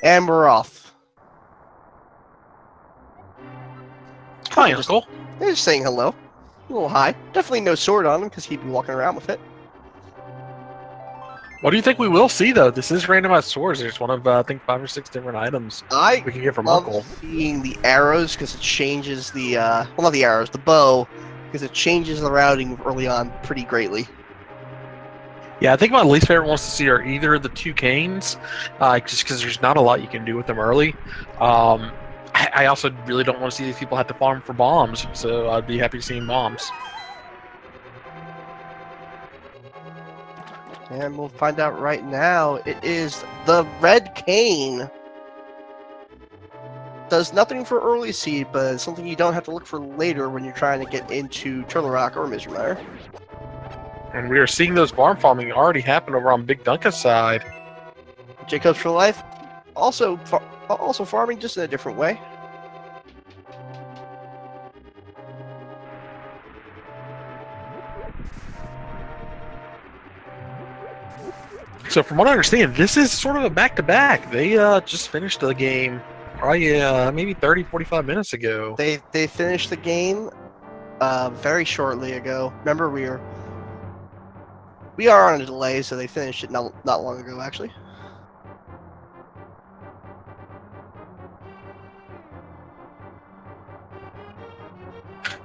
And we're off. Hi, Uncle. They're just saying hello. A little hi. Definitely no sword on him because he'd be walking around with it. What do you think we will see, though? This is randomized swords. There's one of, I think, 5 or 6 different items we can get from Uncle. Seeing the arrows because it changes the, well, not the arrows, the bow, because it changes the routing early on pretty greatly. Yeah, I think my least favorite ones to see are either the 2 canes, just because there's not a lot you can do with them early. I also really don't want to see these people have to farm for bombs, so I'd be happy seeing bombs. And we'll find out right now. It is the red cane. Does nothing for early seed, but it's something you don't have to look for later when you're trying to get into Turtle Rock or Misery Mire. And we are seeing those barn farming already happen over on BigDunka's side. JCopes4Life also farming just in a different way. So from what I understand, this is sort of a back-to-back. They just finished the game probably maybe 30, 45 minutes ago. They finished the game very shortly ago. Remember, we are on a delay, so they finished it not long ago, actually.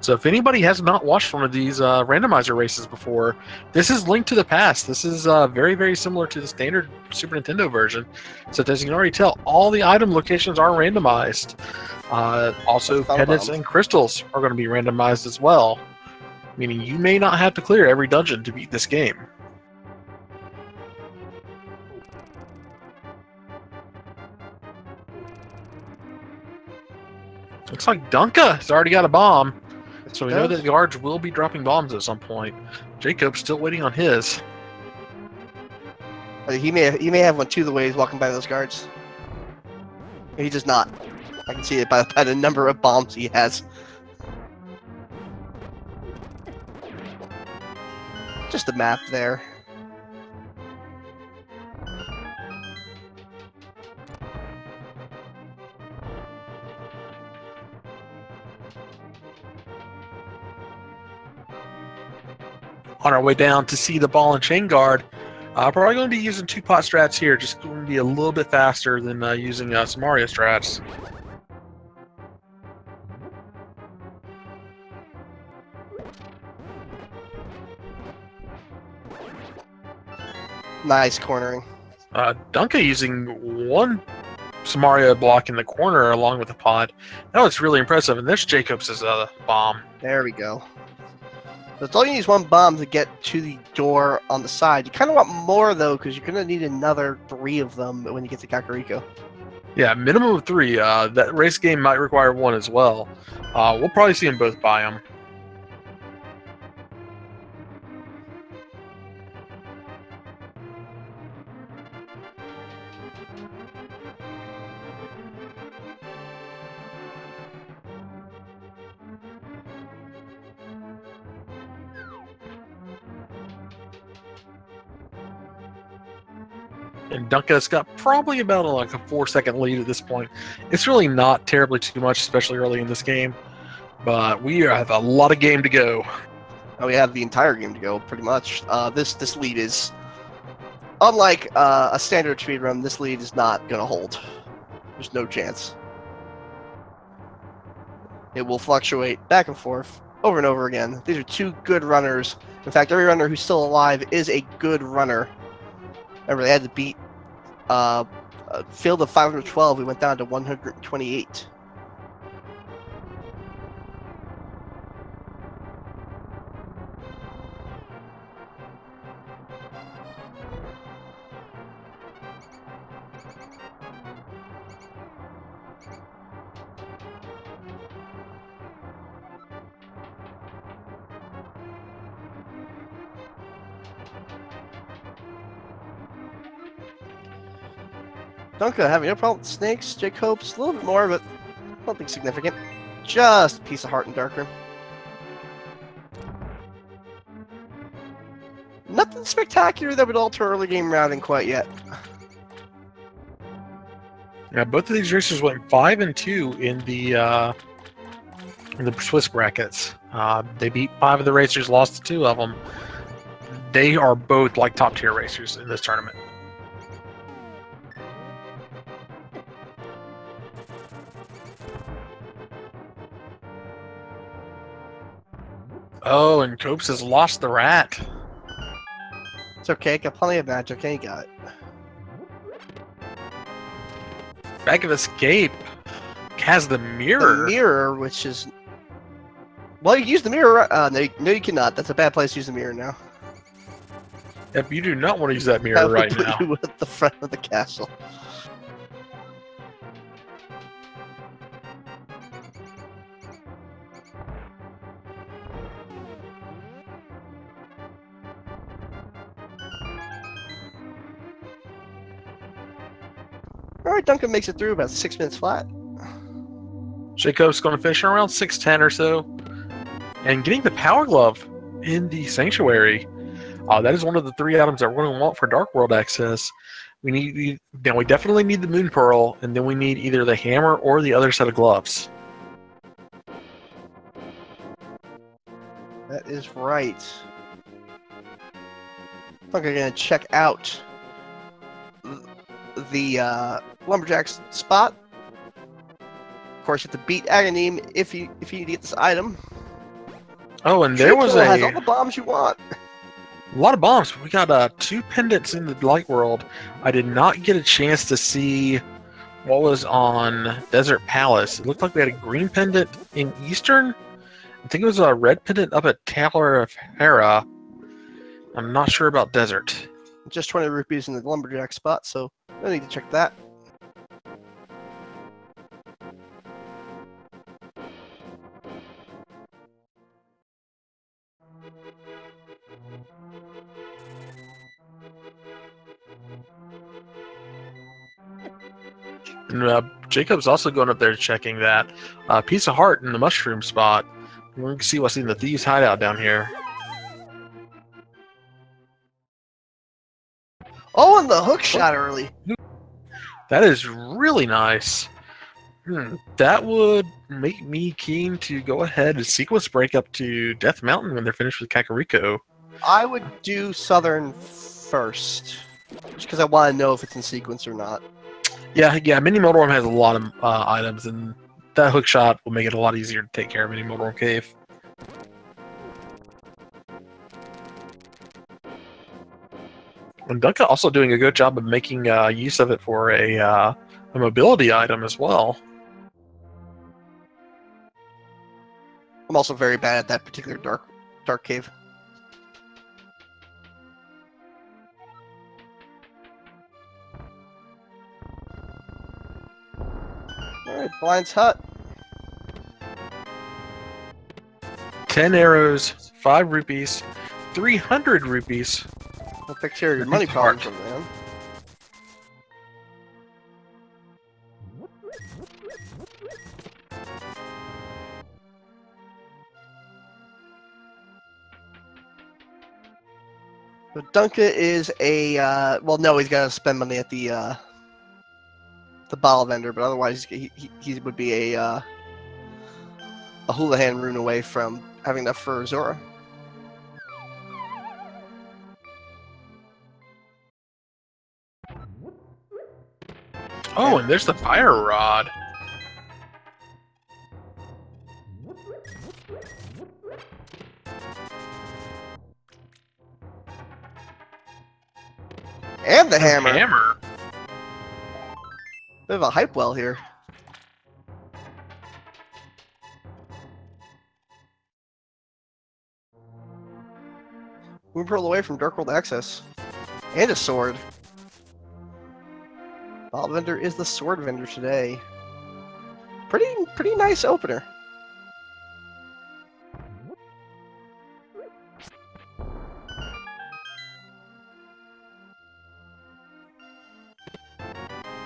So if anybody has not watched one of these randomizer races before, this is Link to the Past. This is very, very similar to the standard Super Nintendo version. So as you can already tell, all the item locations are randomized. Also, pendants and crystals are going to be randomized as well, meaning you may not have to clear every dungeon to beat this game. Looks like Dunka has already got a bomb. So we know that the guards will be dropping bombs at some point. Jacob's still waiting on his. He may have one too the way he's walking by those guards. He does not. I can see it by the number of bombs he has. Just a map there. On our way down to see the ball and chain guard, probably going to be using 2-pot strats here, just going to be a little bit faster than using some Mario strats. Nice cornering. Dunka using one Samaria block in the corner along with the pot. That was really impressive, and there's Jacobs' bomb. There we go. So it's all you need is one bomb to get to the door on the side. You kind of want more, though, because you're going to need another 3 of them when you get to Kakariko. Yeah, minimum of 3. That race game might require 1 as well. We'll probably see them both buy them. And Dunka's got probably about like a 4-second lead at this point. It's really not terribly too much, especially early in this game. But we have a lot of game to go. Oh, we have the entire game to go, pretty much. This lead is, unlike a standard speedrun, this lead is not going to hold. There's no chance. It will fluctuate back and forth over and over again. These are 2 good runners. In fact, every runner who's still alive is a good runner. Remember, they had to beat field of 512. We went down to 128. Dunka having no problem with snakes. JCopes a little bit more, but nothing significant. Just a piece of heart in Darkroom. Nothing spectacular that would alter early game routing quite yet. Now, both of these racers went 5 and 2 in the Swiss brackets. They beat 5 of the racers, lost to 2 of them. They are both like top tier racers in this tournament. Oh, and Copes has lost the rat. It's okay, got plenty of magic, ain't got it. Bag of Escape has the mirror. The mirror, which is... Well, you can use the mirror. No, you cannot. That's a bad place to use the mirror now. Yep, you do not want to use that mirror right now. You at the front of the castle. Alright, Duncan makes it through about 6 minutes flat. JCopes going to finish around 6:10 or so. And getting the Power Glove in the Sanctuary. That is one of the 3 items that we're going to want for Dark World access. We definitely need the Moon Pearl, and then we need either the hammer or the other set of gloves. That is right. I think I'm going to check out the Lumberjack's spot. Of course, you have to beat Aghanim if you need to get this item. Oh, and there was has all the bombs you want. A lot of bombs. We got 2 pendants in the Light World. I did not get a chance to see what was on Desert Palace. It looked like we had a green pendant in Eastern. I think it was a red pendant up at Tower of Hera. I'm not sure about Desert. Just 20 rupees in the Lumberjack spot, so no need to check that. And Jacob's also going up there checking that piece of heart in the mushroom spot. We're going to see what's in the Thieves' Hideout down here. Oh, and the hook shot early. That is really nice. That would make me keen to go ahead and sequence break up to Death Mountain when they're finished with Kakariko. I would do Southern first, just because I want to know if it's in sequence or not. Yeah, Mini Motorhome has a lot of items, and that hook shot will make it a lot easier to take care of Mini Motorhome Cave. And Dunka also doing a good job of making use of it for a mobility item as well. I'm also very bad at that particular dark cave. Alright, Blind's Hut. 10 arrows, 5 rupees, 300 rupees. I'll take care of your money problems, man. So Dunka is a well, no, he's got to spend money at the bottle vendor, but otherwise he would be a Houlihan rune away from having enough for Zora. Oh, and there's the fire rod. And the hammer. Hammer. Bit of a hype well here. Moon Pearl away from Dark World access. And a sword. Bottle vendor is the sword vendor today. Pretty nice opener.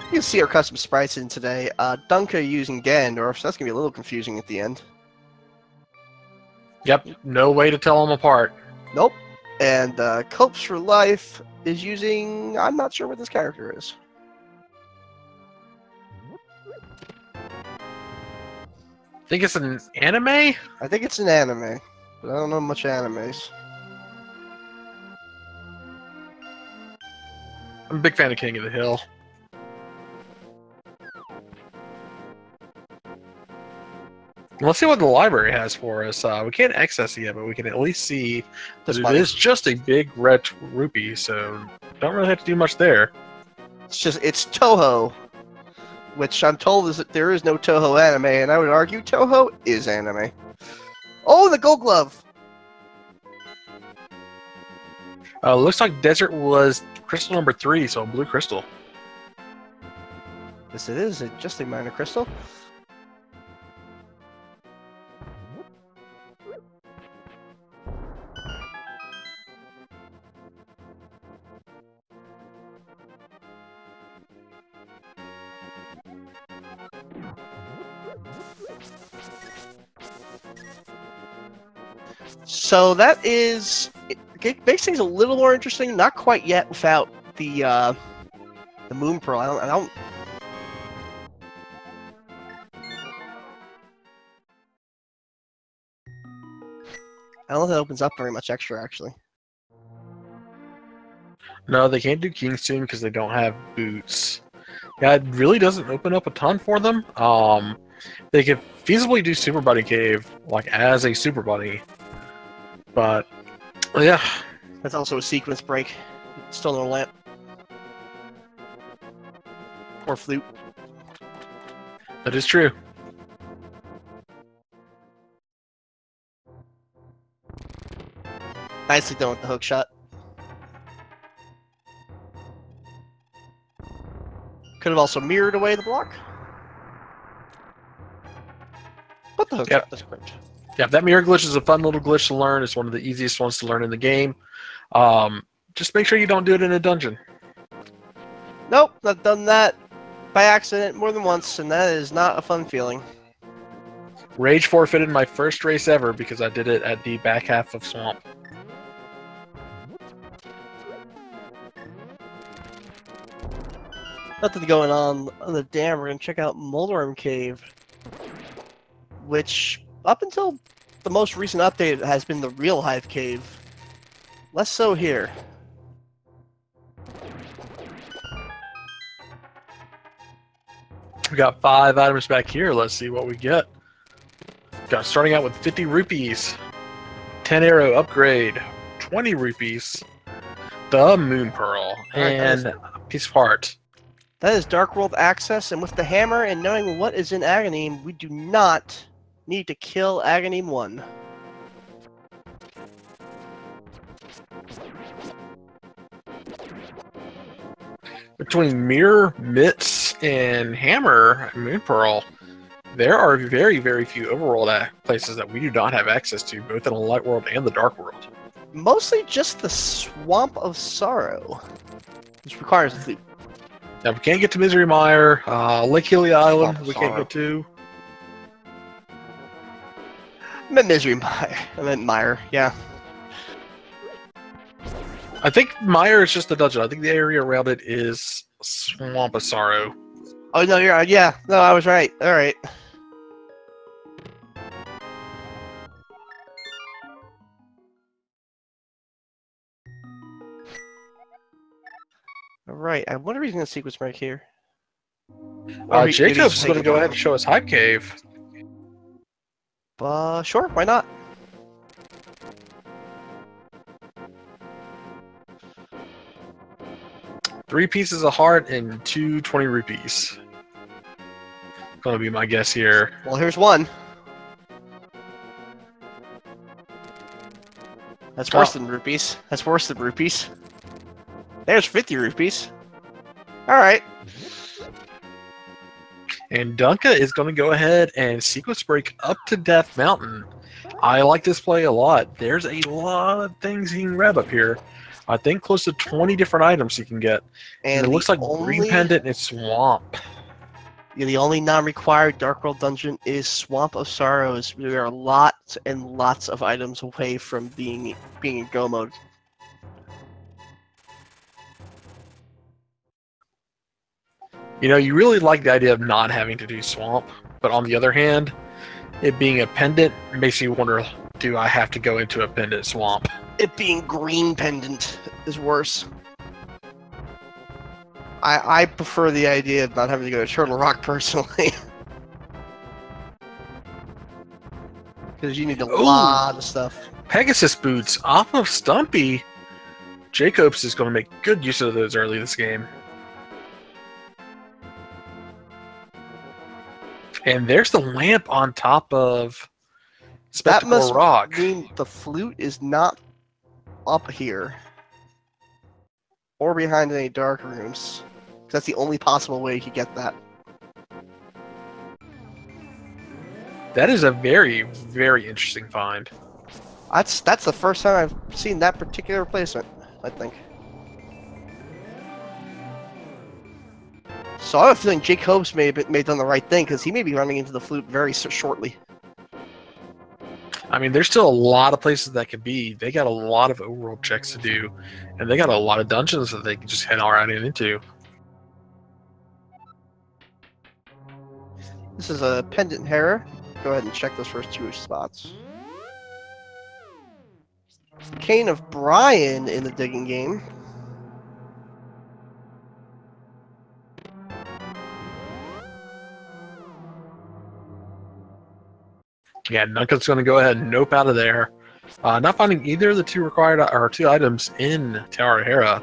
You can see our custom sprites in today. Dunka using Ganondorf, so that's going to be a little confusing at the end. Yep, no way to tell them apart. Nope. And JCopes4Life is using... I'm not sure what this character is. think it's an anime? I think it's an anime, but I don't know much animes. I'm a big fan of King of the Hill. Let's see what the library has for us. We can't access it yet, but we can at least see that it is just a big red rupee, so don't really have to do much there. It's Toho, which I'm told is that there is no Toho anime, and I would argue Toho is anime. Oh, the gold glove! Looks like desert was crystal number 3, so a blue crystal. Yes, it is. Just a minor crystal. So that is it makes things a little more interesting. Not quite yet without the moon pearl. I don't. I don't think it opens up very much extra, actually. No, they can't do Kingstone because they don't have boots. Yeah, it really doesn't open up a ton for them. They could feasibly do Super Buddy Cave, like, as a Super Buddy. But, yeah. That's also a sequence break. Still no lamp. Or flute. That is true. Nicely done with the hook shot. Could have also mirrored away the block. But the hook shot is great. Yeah, that mirror glitch is a fun little glitch to learn. It's one of the easiest ones to learn in the game. Just make sure you don't do it in a dungeon. Nope, I've done that by accident more than once, and that is not a fun feeling. Rage forfeited my first race ever because I did it at the back half of Swamp. Nothing going on the dam. We're going to check out Moldworm Cave, which, up until the most recent update, has been the real Hive Cave. Less so here. We got 5 items back here. Let's see what we get. Got starting out with 50 rupees, 10 arrow upgrade, 20 rupees, the Moon Pearl, and a piece of heart. That is Dark World access, and with the hammer and knowing what is in Aghanim, we do not need to kill Aghanim 1. Between Mirror, Mitts, and Hammer and Moon Pearl, there are very, very few overworld places that we do not have access to, both in the Light World and the Dark World. Mostly just the Swamp of Sorrow, which requires a flute. Now, we can't get to Misery Mire. Lake Healy Island, we can't get to. I meant Misery Mire. I meant Mire, yeah. I think Mire is just the dungeon. I think the area around it is Swamp of Sorrow. Oh, no, you're right. Yeah, no, I was right. All right. Alright, I wonder if he's going to sequence break here. JCopes is going to go ahead and show us Hive Cave. Sure, why not? Three pieces of heart and 2 20 rupees. Gonna be my guess here. Well, here's one. That's worse than rupees. That's worse than rupees. There's 50 rupees. Alright. And Dunka is going to go ahead and sequence break up to Death Mountain. I like this play a lot. There's a lot of things you can grab up here. I think close to 20 different items you can get. And it looks like Green Pendant and Swamp. Yeah, the only non-required Dark World dungeon is Swamp of Sorrows. There are lots and lots of items away from being in Go mode. You know, you really like the idea of not having to do Swamp, but on the other hand, It being a pendant makes you wonder, do I have to go into a pendant swamp? It being green pendant is worse. I prefer the idea of not having to go to Turtle Rock personally. Because you need a lot of stuff. Pegasus boots off of Stumpy. JCopes is going to make good use of those early this game. And there's the lamp on top of Spectacle That must Rock. mean the flute is not up here. Or behind any dark rooms. That's the only possible way you could get that. That is a very, very interesting find. That's the first time I've seen that particular replacement, I think. So I have a feeling JCopes may have done the right thing, because he may be running into the flute very shortly. I mean, there's still a lot of places that could be. They got a lot of overworld checks to do, and they got a lot of dungeons that they can just head all right into. This is a pendant hair. Go ahead and check those first two spots. Cane of Brian in the digging game. Yeah, Duncan's going to go ahead and nope out of there. Not finding either of the two required or two items in Tower of Hera.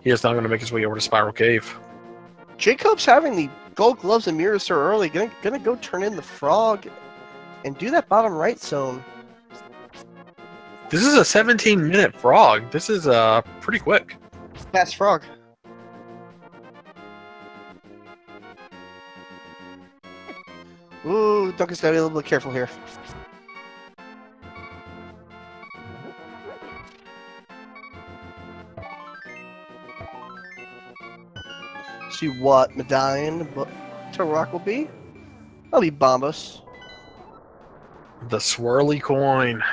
He is now going to make his way over to Spiral Cave. JCopes having the gold gloves and mirrors so early. Gonna go turn in the frog and do that bottom right zone. This is a 17-minute frog. This is pretty quick. Fast frog. Ooh, Duncan's gotta be a little bit careful here. See what medallion Turtle Rock will be? That'll be Bombus. The swirly coin.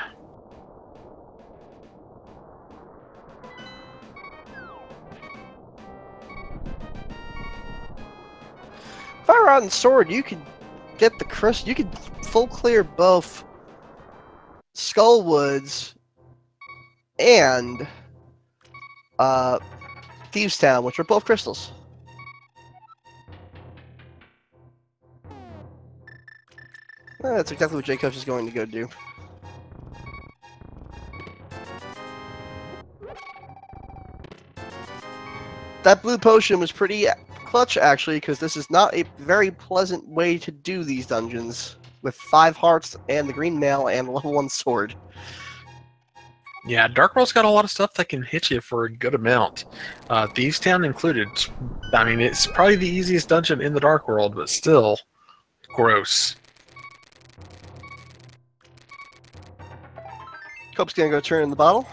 Fire Rod and Sword, you could get the crystal. You could full clear both Skullwoods and Thieves Town, which are both crystals. That's exactly what JCopes is going to go do. That blue potion was pretty clutch, actually, because this is not a very pleasant way to do these dungeons with 5 hearts and the green mail and level 1 sword. Yeah, Dark World's got a lot of stuff that can hit you for a good amount. Thieves Town included. I mean, it's probably the easiest dungeon in the Dark World, but still gross. Cope's gonna go turn in the bottle.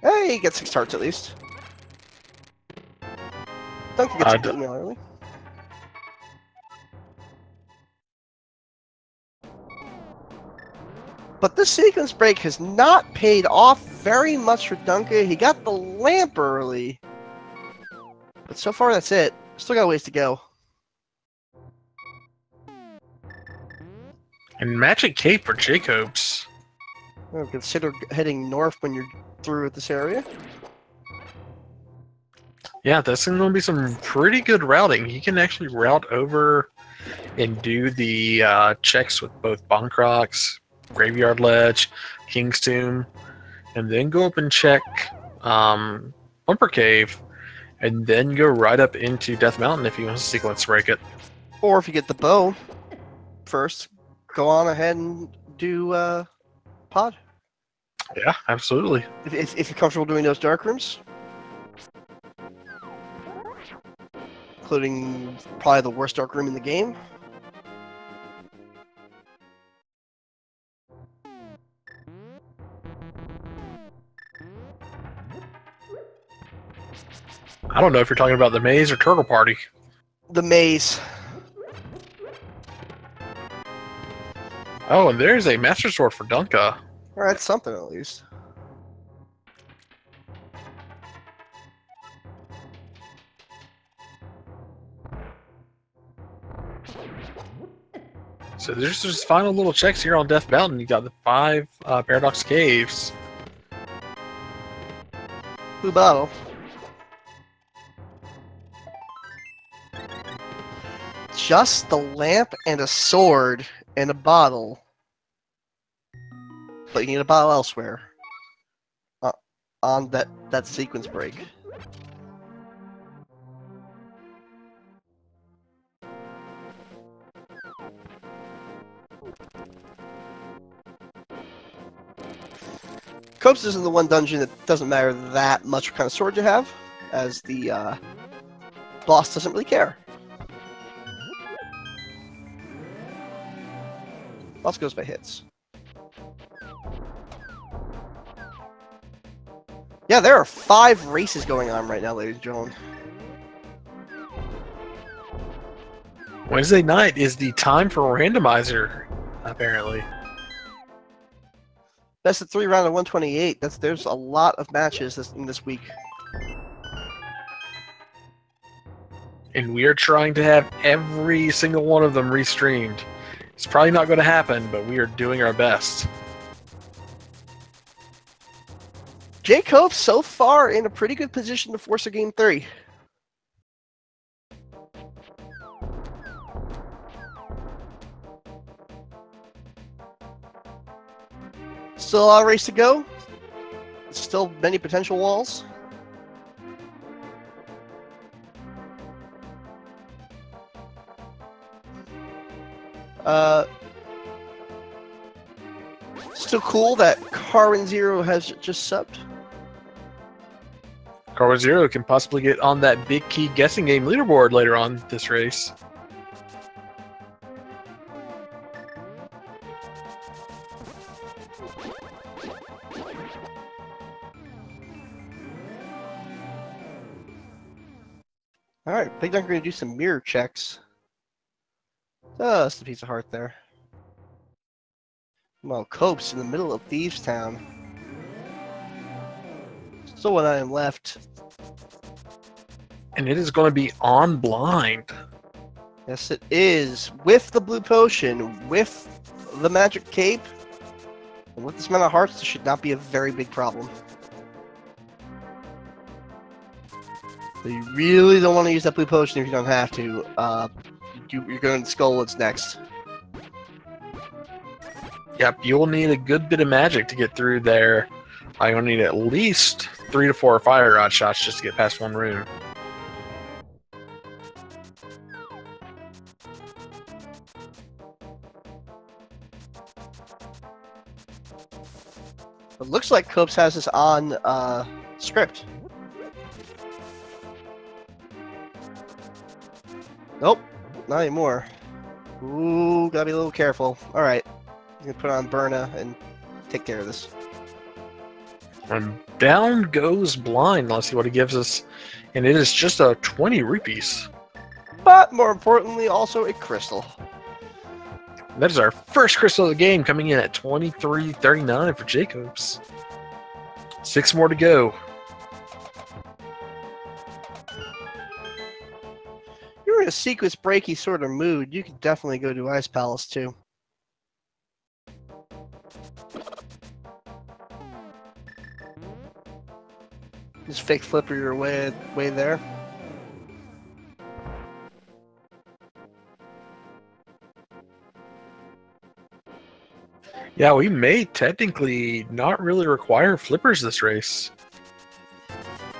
Hey, he gets 6 hearts at least. Duncan gets a good meal early. But this sequence break has not paid off very much for Duncan. He got the lamp early. But so far, that's it. Still got a ways to go. And Magic Cape for JCopes. Well, consider heading north when you're through with this area. Yeah, that's going to be some pretty good routing. You can actually route over and do the checks with both Bonkrox, Graveyard Ledge, King's Tomb, and then go up and check Bumper Cave, and then go right up into Death Mountain if you want to sequence break it. Or if you get the bow first, go on ahead and do Pod. Yeah, absolutely. If you're comfortable doing those dark rooms. Including probably the worst dark room in the game. I don't know if you're talking about the maze or Turtle Party. The maze. Oh, and there's a Master Sword for Dunka. Alright, something at least. So there's just final little checks here on Death Mountain. You got the 5 Paradox Caves. Blue bottle. Just the lamp and a sword and a bottle. But you need a bottle elsewhere. On that sequence break. Copes is in the one dungeon that doesn't matter that much what kind of sword you have, as the boss doesn't really care. Boss goes by hits. Yeah, there are 5 races going on right now, ladies and gentlemen. Wednesday night is the time for Randomizer, apparently. Best of 3 round of 128. There's a lot of matches in this week. And we are trying to have every single one of them restreamed. It's probably not going to happen, but we are doing our best. JCopes so far in a pretty good position to force a game 3. Still a lot of race to go. Still many potential walls. Still cool that Carbon Zero has just subbed. Carbon Zero can possibly get on that big key guessing game leaderboard later on this race. Alright, BigDunka gonna do some mirror checks. Just a piece of heart there. Well, Copes in the middle of Thieves Town. Still one item left. And it is going to be on blind. Yes, it is. With the blue potion, with the magic cape, and with this amount of hearts, this should not be a very big problem. But you really don't want to use that blue potion if you don't have to. You're going to Skullwoods next. Yep, you'll need a good bit of magic to get through there. You'll need at least 3 to 4 fire rod shots just to get past one room. It looks like Copes has this on script. Nope, not anymore. Ooh, gotta be a little careful. Alright, I'm gonna put on Berna and take care of this. And down goes blind. Let's see what he gives us. And it is just a 20 rupees. But more importantly, also a crystal. That is our first crystal of the game, coming in at 23.39 for JCopes. 6 more to go. You're in a sequence breaky sort of mood. You could definitely go to Ice Palace too. Just fake flipper your way there. Yeah, we may technically not really require flippers this race.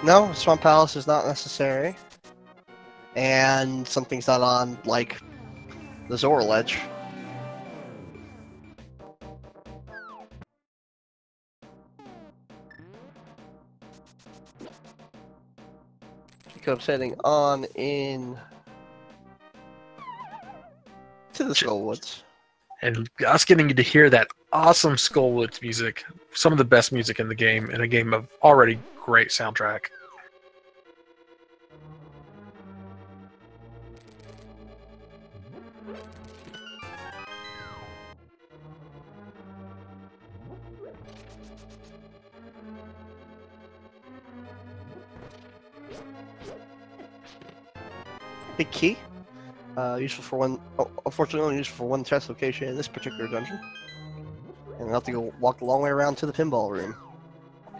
No, Swamp Palace is not necessary. And something's not on, like, the Zora ledge. JCopes heading on in to the Skullwoods. And us getting to hear that awesome Skullwoods music, some of the best music in the game, in a game of already great soundtrack. Big key. Useful for one. Oh, unfortunately, only useful for one test location in this particular dungeon. And I'll have to go walk the long way around to the pinball room.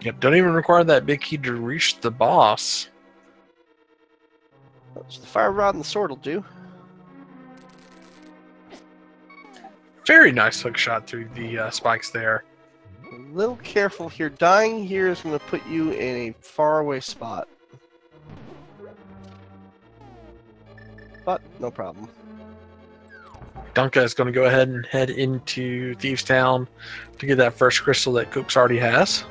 Yep, don't even require that big key to reach the boss. So the fire rod and the sword will do. Very nice hook shot through the spikes there. A little careful here. Dying here is going to put you in a faraway spot. But no problem. Dunka is going to go ahead and head into Thieves Town to get that first crystal that Coops already has.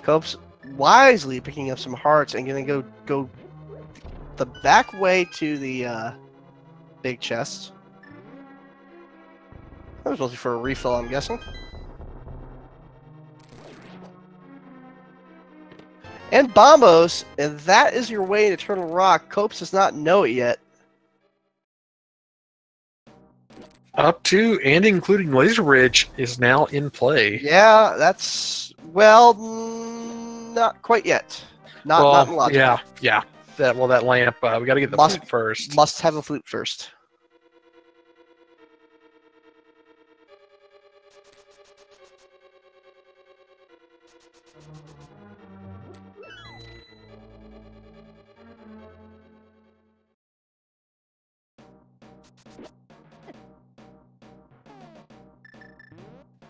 Copes wisely picking up some hearts and going to go the back way to the big chest. That was mostly for a refill, I'm guessing. And Bombos, and that is your way to Eternal Rock. Copes does not know it yet. Up to and including Laser Ridge is now in play. Yeah, that's, well, not quite yet. Not in logic. Yeah. That lamp. We got to get the flute first. Must have a flute first.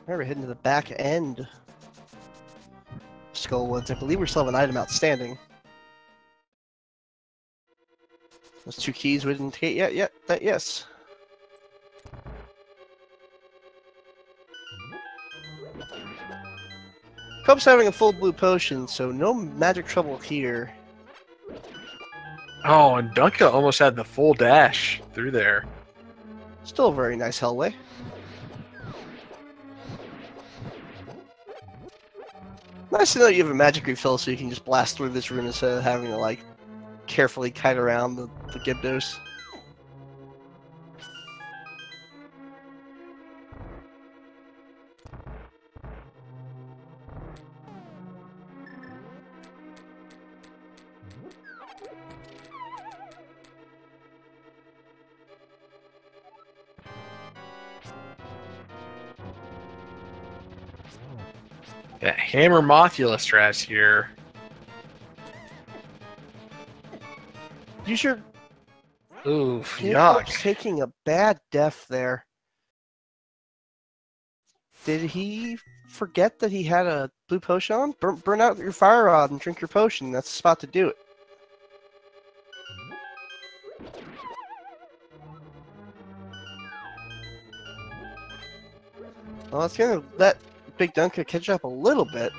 We're heading to the back end. Skullwoods. I believe we still have an item outstanding. Those 2 keys we didn't get yet. Yes. Cope's having a full blue potion, so no magic trouble here. Oh, and Dunka almost had the full dash through there. Still a very nice hellway. Nice to know you have a magic refill so you can just blast through this room instead of having to, like, carefully kite around the Gibdos. That Hammer Mothula strats here. Use your... Oof, Jacob's yuck. taking a bad death there. Did he forget that he had a blue potion on? Burn out your fire rod and drink your potion. That's the spot to do it. Well, that's gonna let BigDunka catch up a little bit.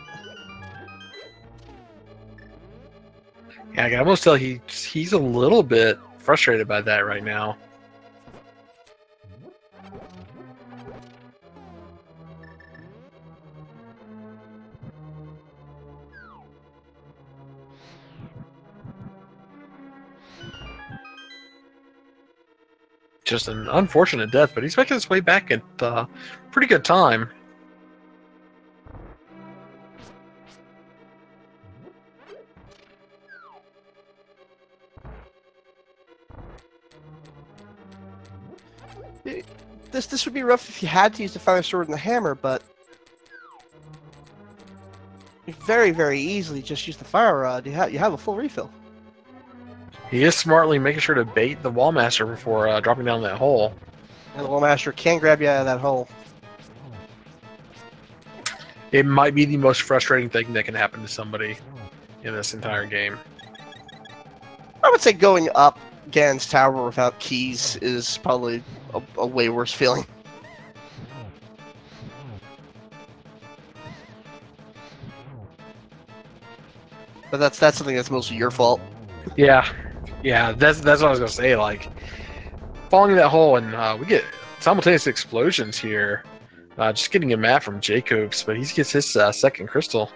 Yeah, I can almost tell he's a little bit frustrated by that right now. Just an unfortunate death, but he's making his way back at pretty good time. This would be rough if you had to use the fire sword and the hammer, but you very, very easily just use the fire rod. You have a full refill. He is smartly making sure to bait the Wallmaster before dropping down that hole. And the Wallmaster can grab you out of that hole. It might be the most frustrating thing that can happen to somebody in this entire game. I would say going up Ganon's tower without keys is probably a way worse feeling. But that's something that's mostly your fault. Yeah, that's what I was gonna say. Like falling in that hole, and we get simultaneous explosions here. Just getting a map from JCopes, but he gets his second crystal.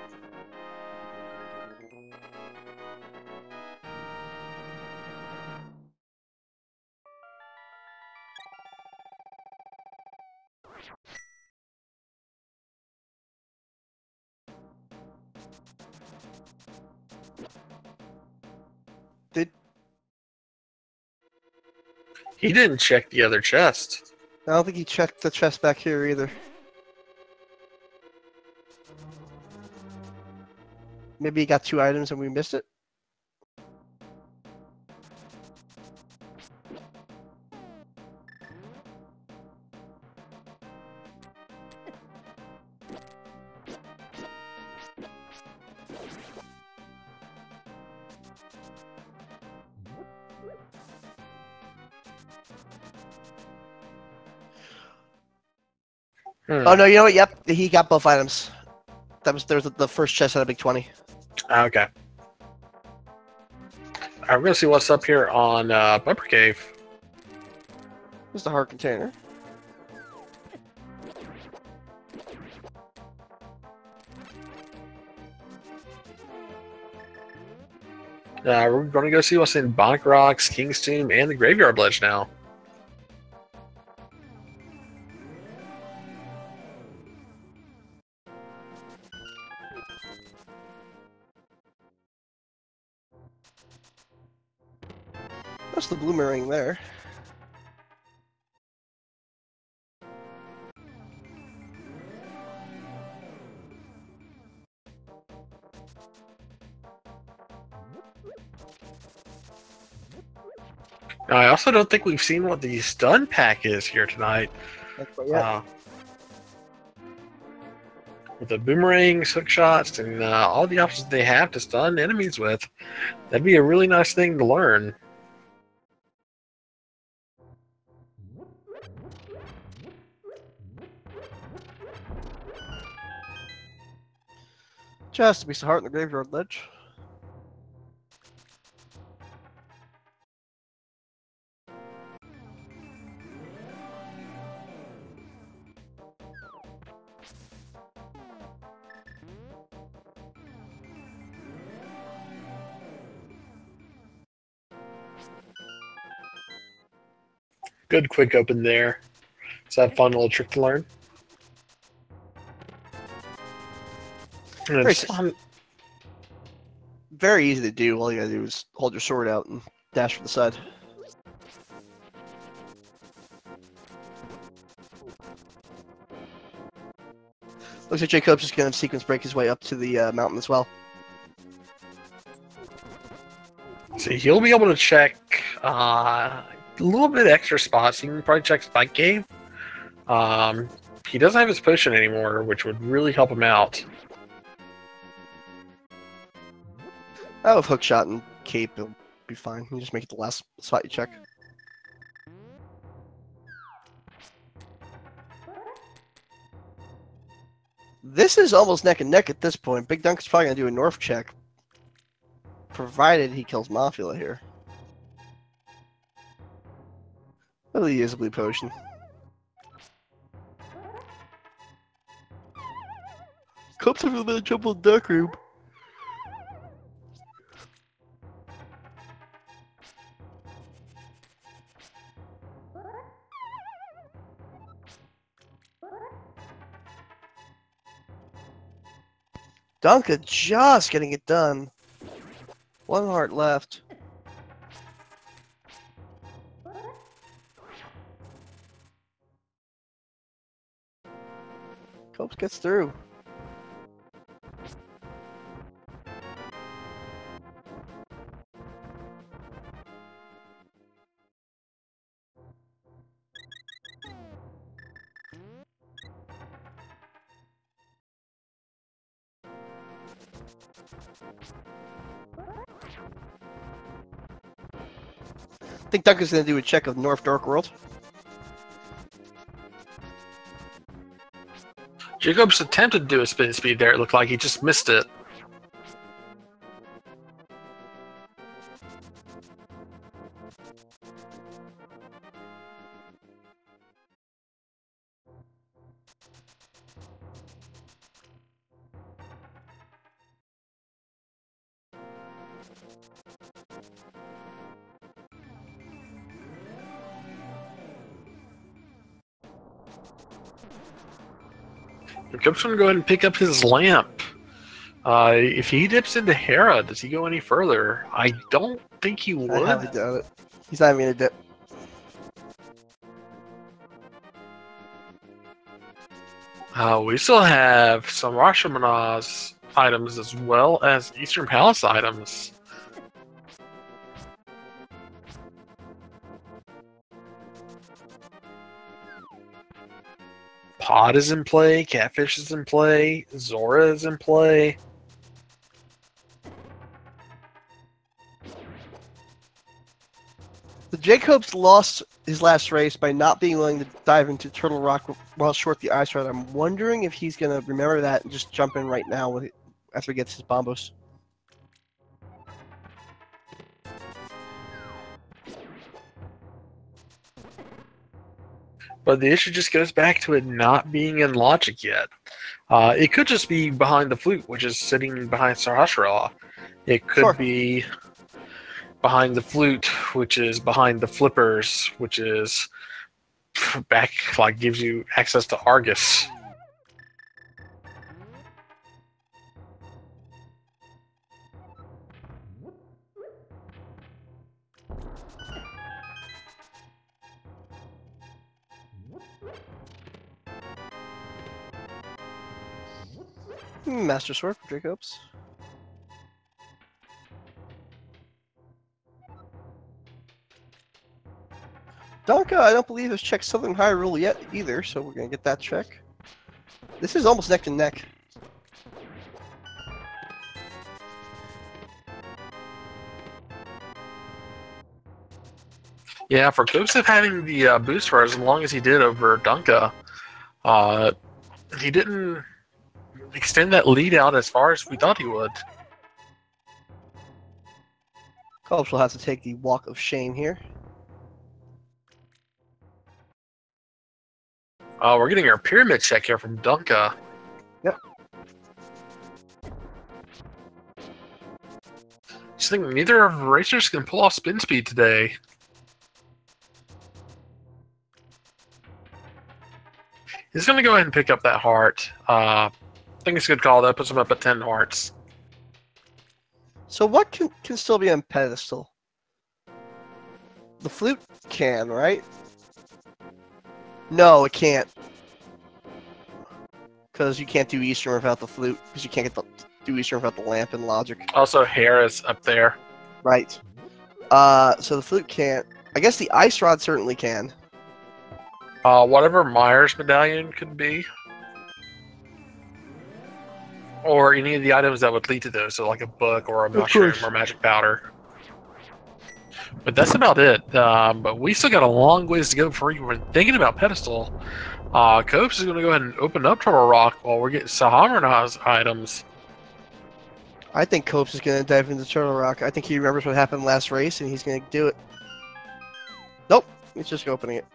He didn't check the other chest. I don't think he checked the chest back here either. Maybe he got 2 items and we missed it. Oh no, you know what? Yep, he got both items. There was the first chest had a big 20. Okay. We're gonna see what's up here on Bumper Cave. There's the heart container. We're gonna go see what's in Bonnet Rocks, King's Tomb, and the Graveyard Ledge now. That's the bloomerang there. Now, I also don't think we've seen what the stun pack is here tonight. With the boomerangs, hook shots, and all the options they have to stun enemies with. That'd be a really nice thing to learn. Just a piece of heart in the Graveyard Ledge. Good quick open there. It's that fun little trick to learn. Very easy to do. All you gotta do is hold your sword out and dash for the side. Looks like JCopes is gonna sequence break his way up to the mountain as well. See, he'll be able to check a little bit extra spots. He can probably check Spike Cave. He doesn't have his potion anymore, which would really help him out. Oh, with hookshot and cape, it'll be fine. You just make it the last spot you check. This is almost neck and neck at this point. BigDunka's probably gonna do a North check, provided he kills Mafia here. Well, he is a blue potion. Copes have a little bit of trouble in the dark room. Dunka just getting it done. 1 heart left. Copes gets through. I think Dunka's gonna do a check of North Dark World. JCopes attempted to do a spin speed there. It looked like he just missed it. JCopes gonna go ahead and pick up his lamp. If he dips into Hera, does he go any further? I don't think he would. I highly doubt it. He's not even gonna dip. We still have some Rashomana's items as well as Eastern Palace items. Pod is in play, Catfish is in play, Zora is in play. The JCopes lost his last race by not being willing to dive into Turtle Rock while short the ice rod. I'm wondering if he's going to remember that and just jump in right now with it after he gets his bombos. But the issue just goes back to it not being in logic yet. It could just be behind the flute, which is sitting behind Sahasrara. It could be behind the flute, which is behind the flippers, which is back, like, gives you access to Argus. Master Sword for JCopes. Dunka, I don't believe, has checked Southern Hyrule yet either, so we're going to get that check. This is almost neck and neck. Yeah, for Joseph having the boost for as long as he did over Dunka, he didn't extend that lead out as far as we thought he would. Copes will have to take the walk of shame here. We're getting our pyramid check here from Dunka. Yep. Just think neither of the racers can pull off spin speed today. He's going to go ahead and pick up that heart. I think it's a good call. That puts him up at 10 hearts. So what can still be on pedestal? The flute can, right? No, it can't. Because you can't do Eastern without the flute. Because you can't do Eastern without the lamp and logic. Also, hair is up there. Right. So the flute can't. I guess the ice rod certainly can. Whatever Myers medallion could be. Or any of the items that would lead to those. So like a book or a mushroom or magic powder. But that's about it. But we still got a long ways to go before we were thinking about pedestal. Copes is going to go ahead and open up Turtle Rock while we're getting Sahamarna's items. I think Copes is going to dive into Turtle Rock. I think he remembers what happened last race, and he's going to do it. Nope, he's just opening it.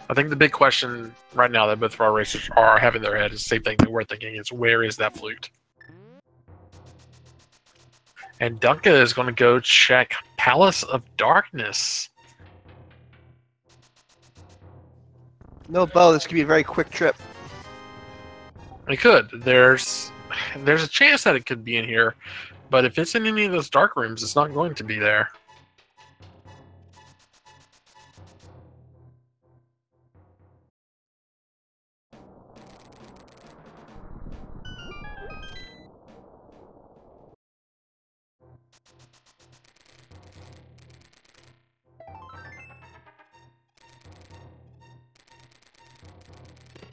I think the big question right now that both of our racers are having in their head is the same thing that we're thinking is, where is that flute? And Dunka is going to go check Palace of Darkness. No bow, this could be a very quick trip. It could. There's a chance that it could be in here, but if it's in any of those dark rooms, it's not going to be there.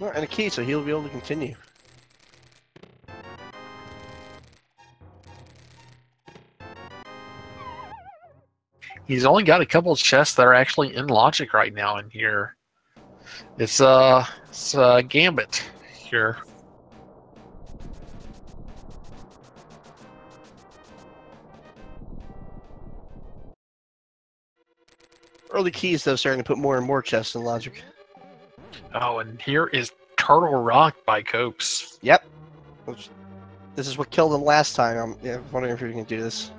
Oh, and a key, so he'll be able to continue. He's only got a couple of chests that are actually in logic right now in here. It's a gambit here. Early keys, though, starting to put more and more chests in logic. Oh, and here is Turtle Rock by Copes. Yep. This is what killed him last time. I'm wondering if we can do this.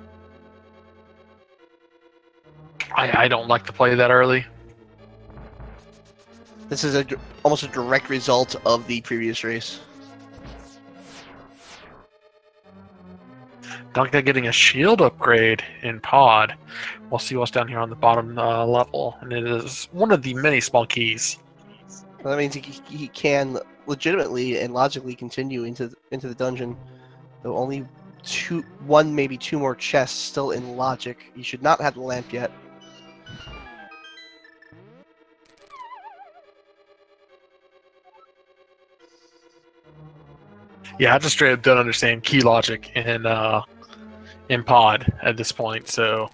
I don't like to play that early. This is almost a direct result of the previous race. Dunka getting a shield upgrade in Pod. We'll see what's down here on the bottom level, and it is one of the many small keys. That means he can legitimately and logically continue into the dungeon. Though only one, maybe two more chests still in logic. You should not have the lamp yet. Yeah, I just straight up don't understand key logic in Pod at this point, so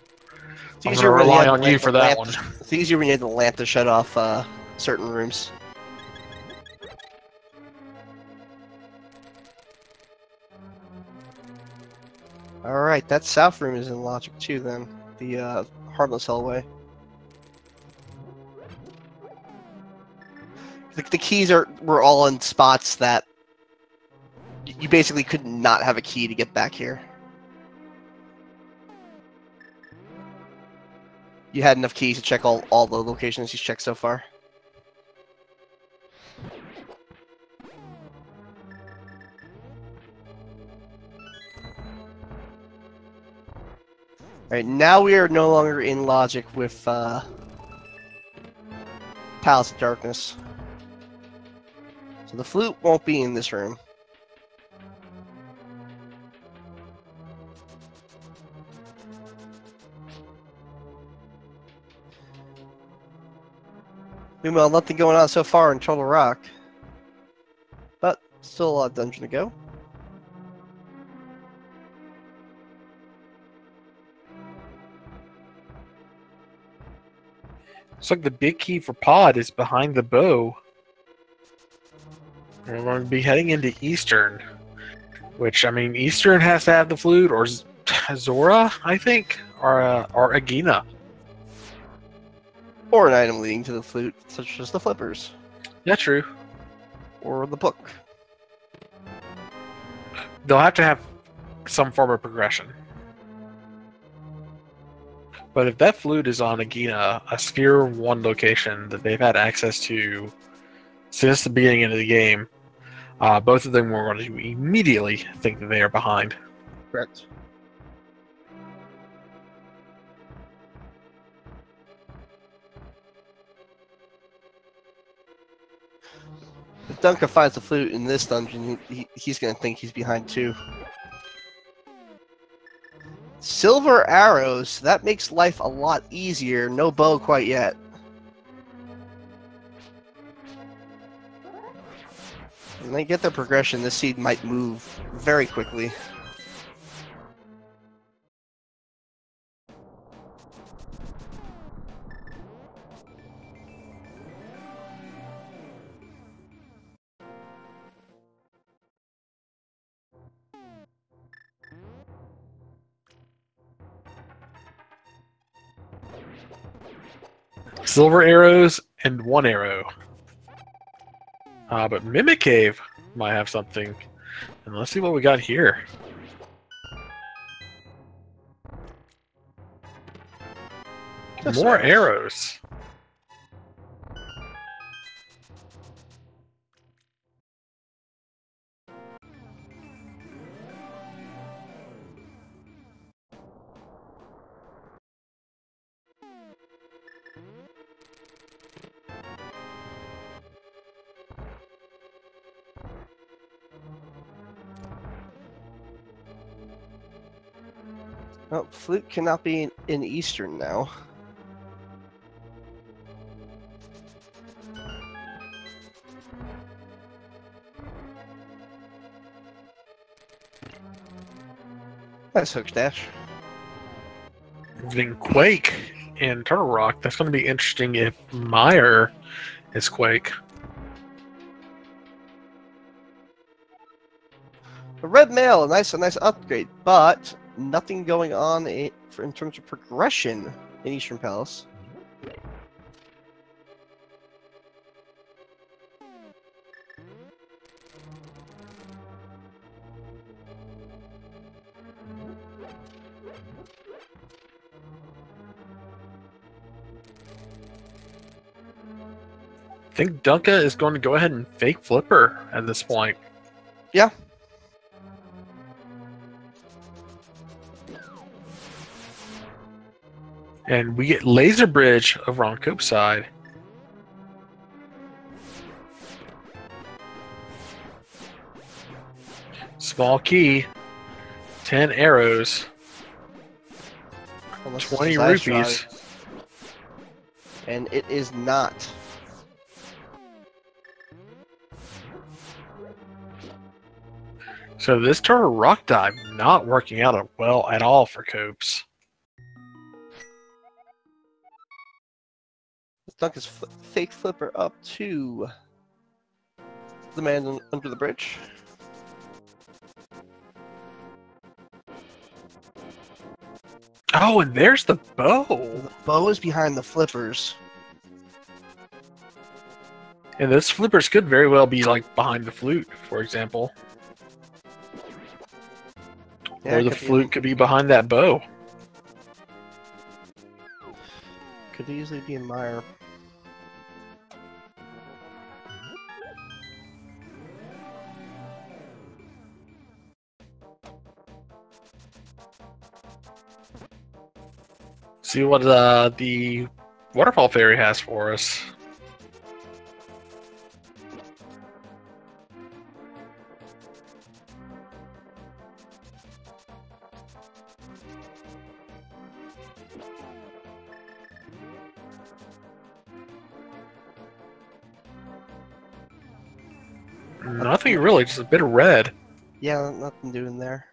I'm going to rely on you for that one. It's easier when you have the lamp to shut off certain rooms. Alright, that south room is in logic too then. The harmless hallway. The keys were all in spots that you basically could not have a key to get back here. You had enough keys to check all the locations you've checked so far. Alright, now we are no longer in logic with Palace of Darkness. So the flute won't be in this room. Meanwhile, nothing going on so far in Turtle Rock. But still a lot of dungeon to go. Looks like the big key for Pod is behind the bow. We're going to be heading into Eastern. Which, I mean, Eastern has to have the flute, or Zora, I think, or Agina. Or an item leading to the flute, such as the flippers. Yeah, true. Or the book. They'll have to have some form of progression. But if that flute is on Agina, a Sphere 1 location that they've had access to since the beginning of the game, both of them were going to immediately think that they are behind. Correct. If Dunka finds the flute in this dungeon, he's going to think he's behind too. Silver arrows, that makes life a lot easier. No bow quite yet. When they get their progression, this seed might move very quickly. Silver arrows and 1 arrow. But Mimic Cave might have something. And let's see what we got here. More arrows. Oh, flute cannot be in Eastern now. Nice hook dash. Then Quake in Turtle Rock. That's going to be interesting if Meyer is Quake. The red mail, a nice upgrade, but nothing going on in terms of progression in Eastern Palace. I think Dunka is going to go ahead and fake Flipper at this point. Yeah. And we get Laser Bridge over on Cope's side. Small key. 10 arrows. Unless 20 it's Ice rupees. Shroud. And it is not. So this turtle rock dive not working out well at all for Copes. Let's dunk his fake flipper up to the man under the bridge. Oh, and there's the bow. The bow is behind the flippers. And those flippers could very well be like behind the flute, for example. Yeah, Or the flute could be behind that bow. Could easily be in Mire. See what the waterfall fairy has for us. Nothing really, just a bit of red. Yeah, nothing doing there.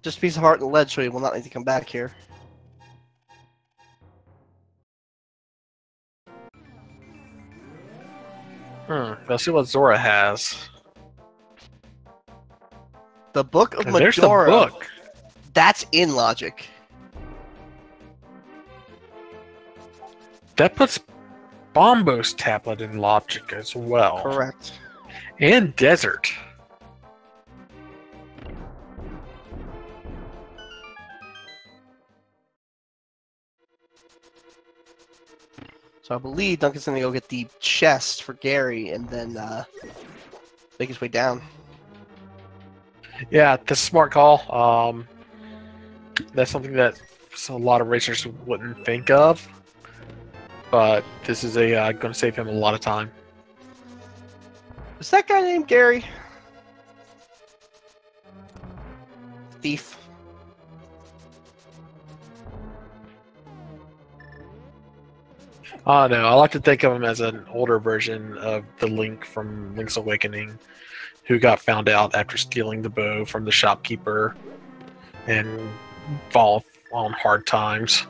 Just a piece of heart and lead, so he will not need to come back here. Let's see what Zora has. The Book of Majora. There's the book. That's in Logic. That puts Bombos tablet in Logic as well. Correct. And Desert. So I believe Duncan's gonna go get the chest for Gary and then make his way down. Yeah, that's a smart call. That's something that a lot of racers wouldn't think of. But this is going to save him a lot of time. Is that guy named Gary? Thief. No, I like to think of him as an older version of the Link from Link's Awakening, who got found out after stealing the bow from the shopkeeper and fall on hard times.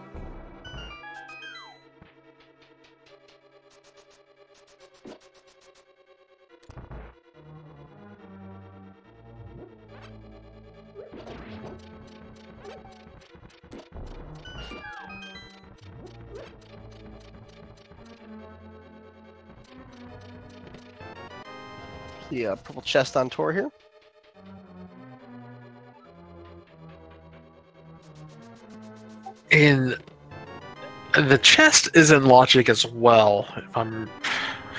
The purple chest on tour here. And the chest is in Logic as well. If I'm,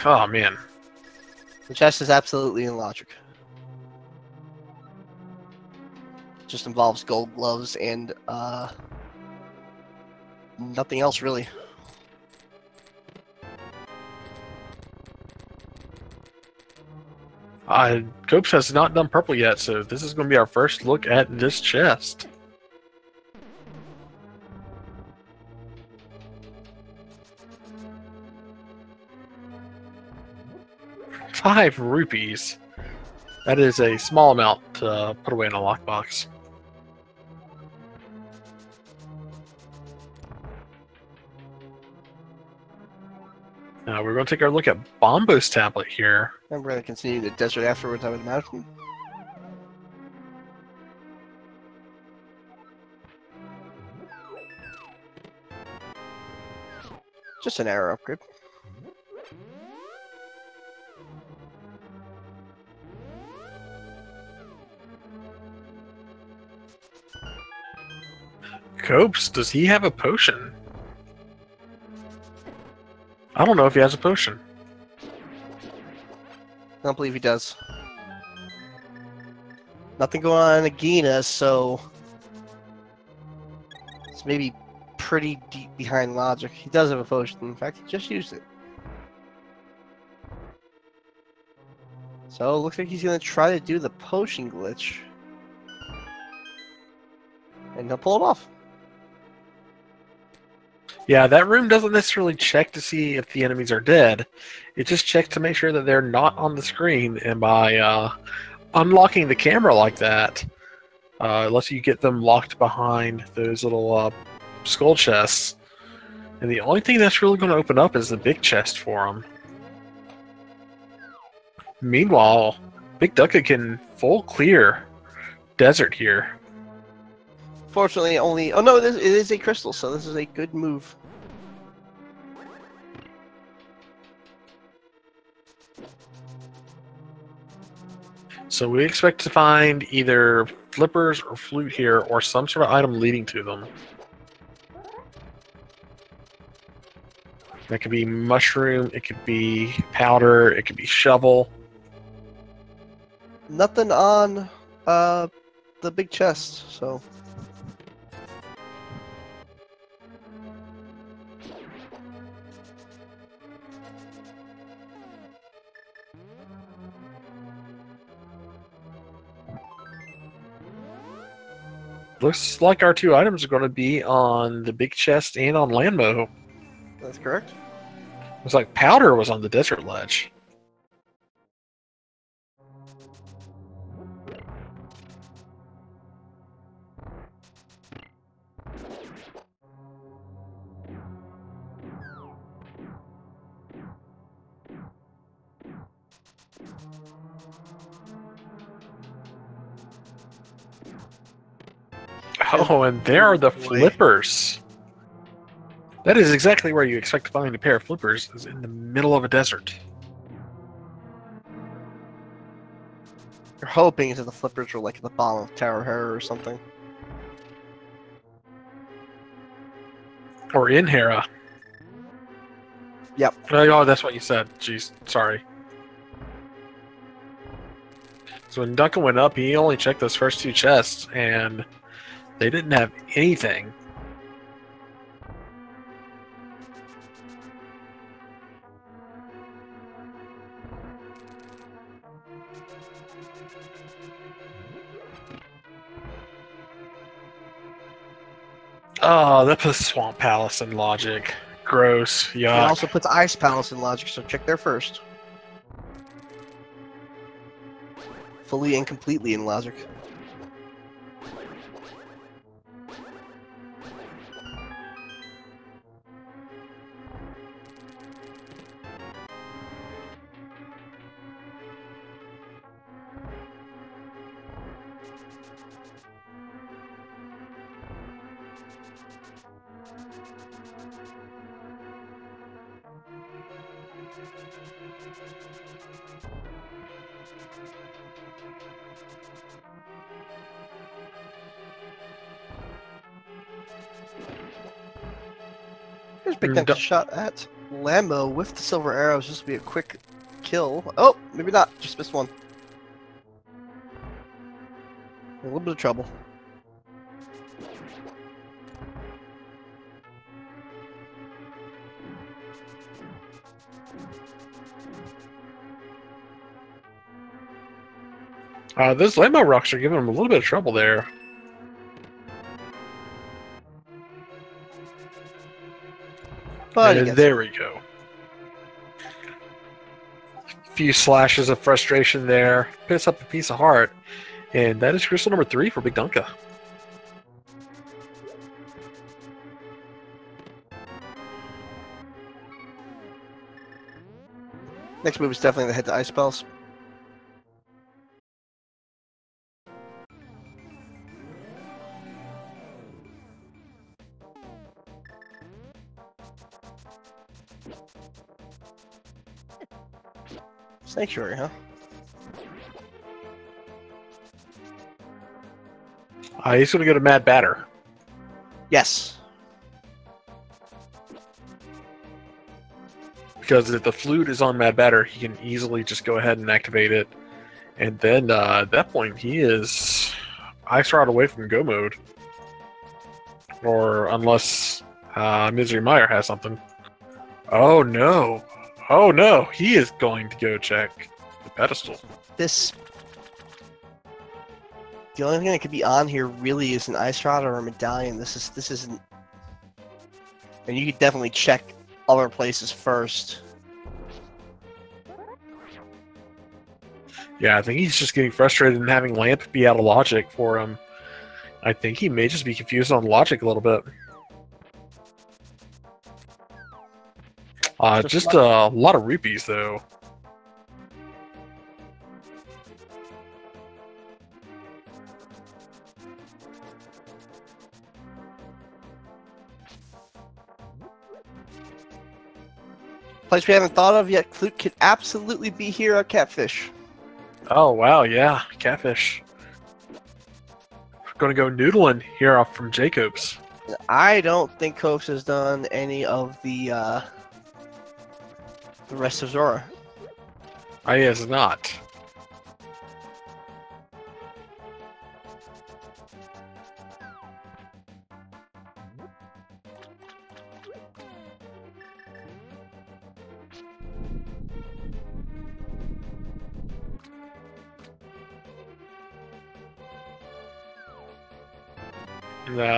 oh man, The chest is absolutely in Logic. Just involves gold gloves and nothing else really. Copes has not done purple yet, so this is going to be our first look at this chest. ₹5. That is a small amount to put away in a lockbox. Now we're going to take our look at Bombo's tablet here. And we're going to continue the desert afterwards, I would imagine. Just an arrow upgrade. Copes, does he have a potion? I don't know if he has a potion. I don't believe he does. Nothing going on in Agina, so it's maybe pretty deep behind logic. He does have a potion. In fact, he just used it. So it looks like he's going to try to do the potion glitch. And he'll pull it off. Yeah, that room doesn't necessarily check to see if the enemies are dead. It just checks to make sure that they're not on the screen. And by unlocking the camera like that, lets you get them locked behind those little skull chests. And the only thing that's really going to open up is the big chest for them. Meanwhile, BigDunka can full clear desert here. Fortunately, only... Oh no, it is a crystal, so this is a good move. So we expect to find either flippers or flute here, or some sort of item leading to them. That could be mushroom, it could be powder, it could be shovel. Nothing on the big chest, so... Looks like our two items are going to be on the big chest and on Landmo. That's correct. Looks like powder was on the desert ledge. Oh, and there are the flippers. That is exactly where you expect to find a pair of flippers, is in the middle of a desert. You're hoping that the flippers were like at the bottom of Tower Hera or something. Or in Hera. Yep. Oh, that's what you said. Jeez, sorry. So when Duncan went up, he only checked those first two chests, and they didn't have anything. Oh, that puts Swamp Palace in logic. Gross. It Yuck. also puts Ice Palace in logic, so check there first. Fully and completely in logic. Here's BigDunka's shot at Lambo with the silver arrows. Just to be a quick kill. Oh, maybe not. Just missed one. A little bit of trouble. Those Lambo rocks are giving him a little bit of trouble there. But there we go. A few slashes of frustration there. Picks up a piece of heart. And that is crystal number 3 for BigDunka. Next move is definitely the head to Ice Palace. Sanctuary, huh? He's going to go to Mad Batter. Yes. because if the flute is on Mad Batter, he can easily just go ahead and activate it. And then at that point, he is Ice Rod away from go mode. Or unless Misery Mire has something. Oh no! Oh no! He is going to go check the pedestal. The only thing that could be on here really is an Ice Rod or a medallion. This isn't. And you could definitely check other places first. Yeah, I think he's just getting frustrated and having Lamp be out of logic for him. I think he may just be confused on logic a little bit. Just a lot of rupees, though. Place we haven't thought of yet. Flute could absolutely be here at Catfish. Oh, wow, yeah. Catfish. We're going to go noodling here off from JCopes. I don't think Copes has done any of the rest of Zora. He has not.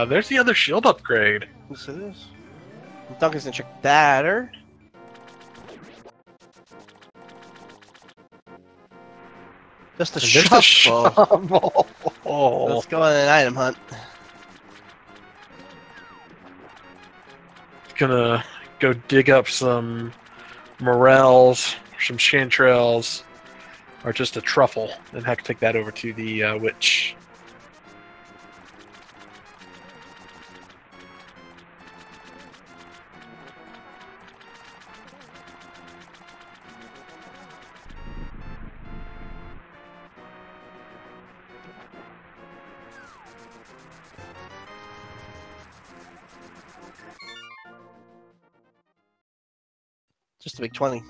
There's the other shield upgrade. Yes, it is. Duncan's gonna check batter. Just a shovel. Let's go on an item hunt. Gonna go dig up some morels, some chanterelles, or just a truffle, and have to take that over to the witch. Just a big 20.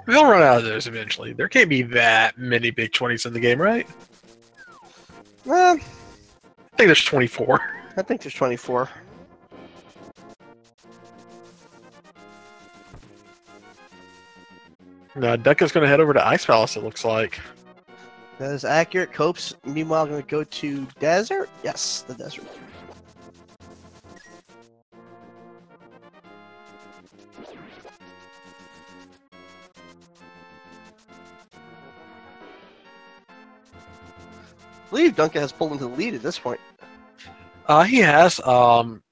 We'll run out of those eventually. There can't be that many big 20s in the game, right? Well, I think there's 24. I think there's 24. Dunka's going to head over to Ice Palace, it looks like. That is accurate. Copes, meanwhile, going to go to Desert. Yes, the Desert. I believe Duncan has pulled into the lead at this point. He has.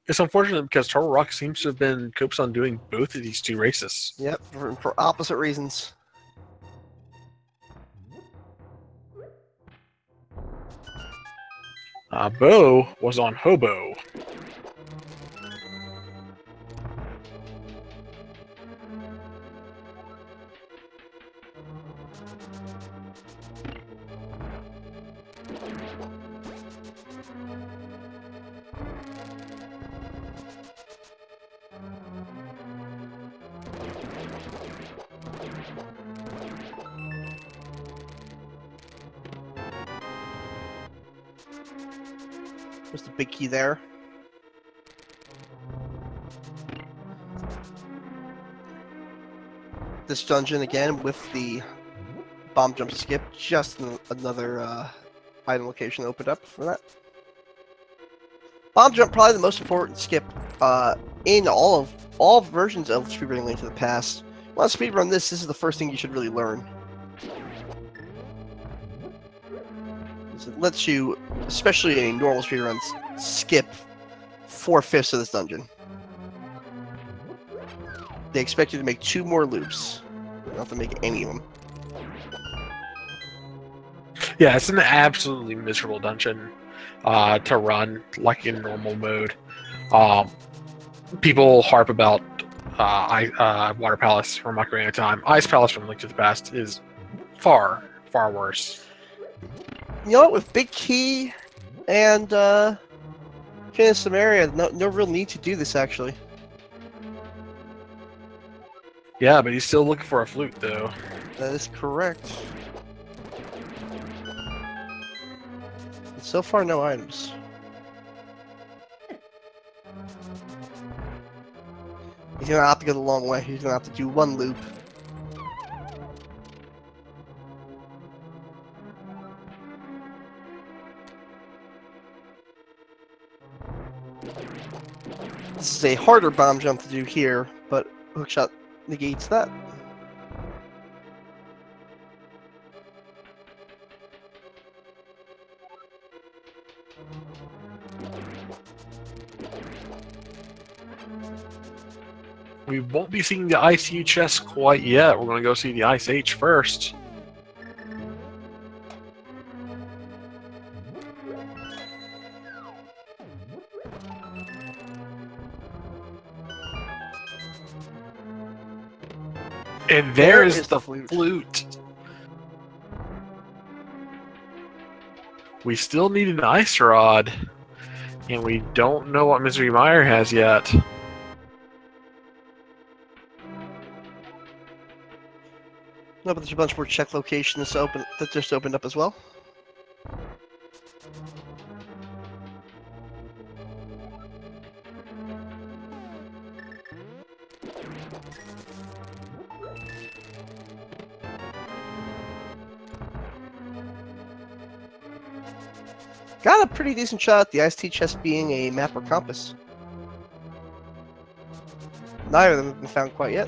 It's unfortunate because Turtle Rock seems to have been Copes on doing both of these two races. Yep, for opposite reasons. Bo was on Hobo. There's the big key there. This dungeon again with the bomb jump skip. Just another item location opened up for that. Bomb jump probably the most important skip in all versions of speedrunning Link to the Past. Want to speedrun this? This is the first thing you should really learn. It lets you, especially in normal speedruns, skip 4/5 of this dungeon. They expect you to make 2 more loops. You don't have to make any of them. Yeah, it's an absolutely miserable dungeon to run, like in normal mode. People harp about Water Palace from Ocarina of Time. Ice Palace from Link to the Past is far, far worse. You know what? With Big Key and Finish some area. No real need to do this actually. Yeah, but he's still looking for a flute, though. That is correct. And so far, no items. He's gonna have to go the long way. He's gonna have to do one loop. This is a harder bomb jump to do here, but hookshot negates that. We won't be seeing the ICU chest quite yet. We're going to go see the Ice H first. And there is the flute. We still need an ice rod, and we don't know what Misery Mire has yet. No, but there's a bunch more check locations open that just opened up as well. Got a pretty decent shot at the Ice-T chest being a map or compass. Neither of them have been found quite yet.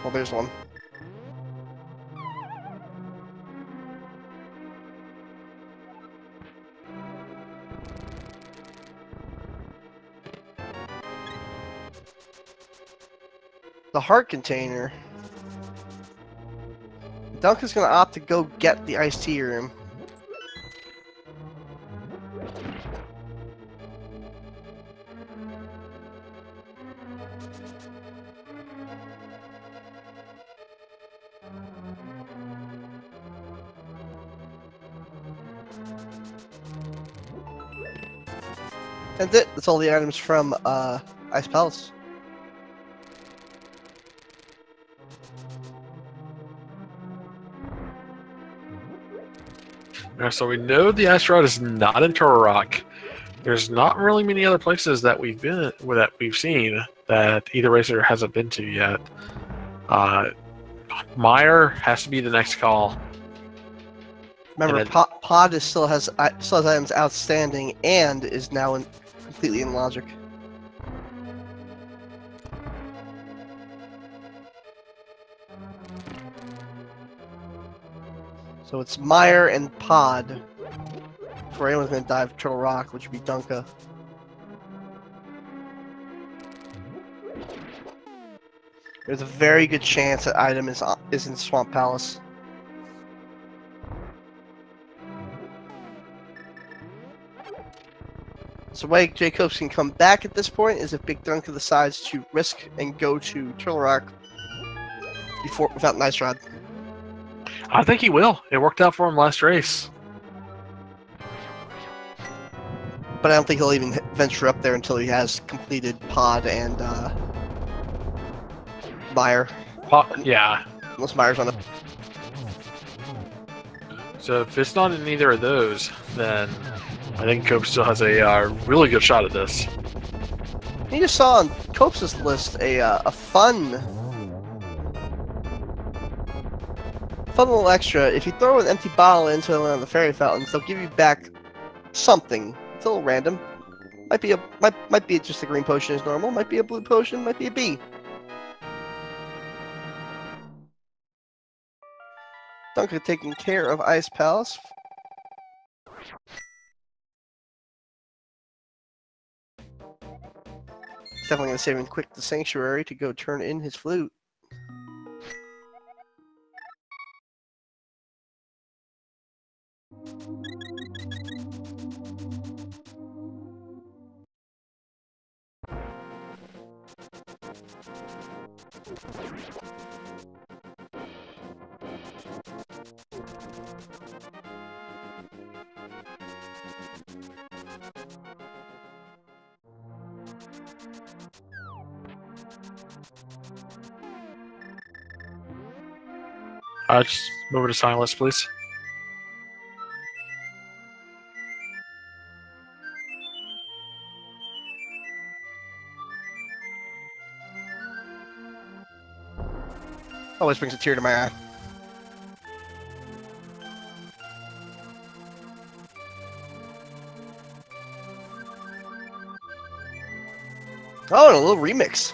Well, there's one. The heart container. Dunka's gonna opt to go get the iced tea room. That's it. That's all the items from Ice Palace. So we know the ice rod is not in Turtle Rock. There's not really many other places that we've seen that either racer hasn't been to yet. Mire has to be the next call. Remember, Pod still has items outstanding and is now completely in logic. So it's Mire and Pod for anyone's going to dive Turtle Rock, which would be Dunka. There's a very good chance that item is in Swamp Palace. So the way JCopes can come back at this point is if BigDunka decides to risk and go to Turtle Rock without an ice rod. I think he will. It worked out for him last race. But I don't think he'll even venture up there until he has completed Pod and Mire. Yeah. Unless Mire's on it. So if it's not in either of those, then I think Cope still has a really good shot at this. You just saw on Copes' list a fun little extra. If you throw an empty bottle into one of the fairy fountains, they'll give you back something. It's a little random. Might be just a green potion as normal. Might be a blue potion. Might be a bee. Dunka taking care of Ice Palace. He's definitely going to save him quick the Sanctuary to go turn in his flute. Just move it to silence, please. Always brings a tear to my eye. Oh, and a little remix.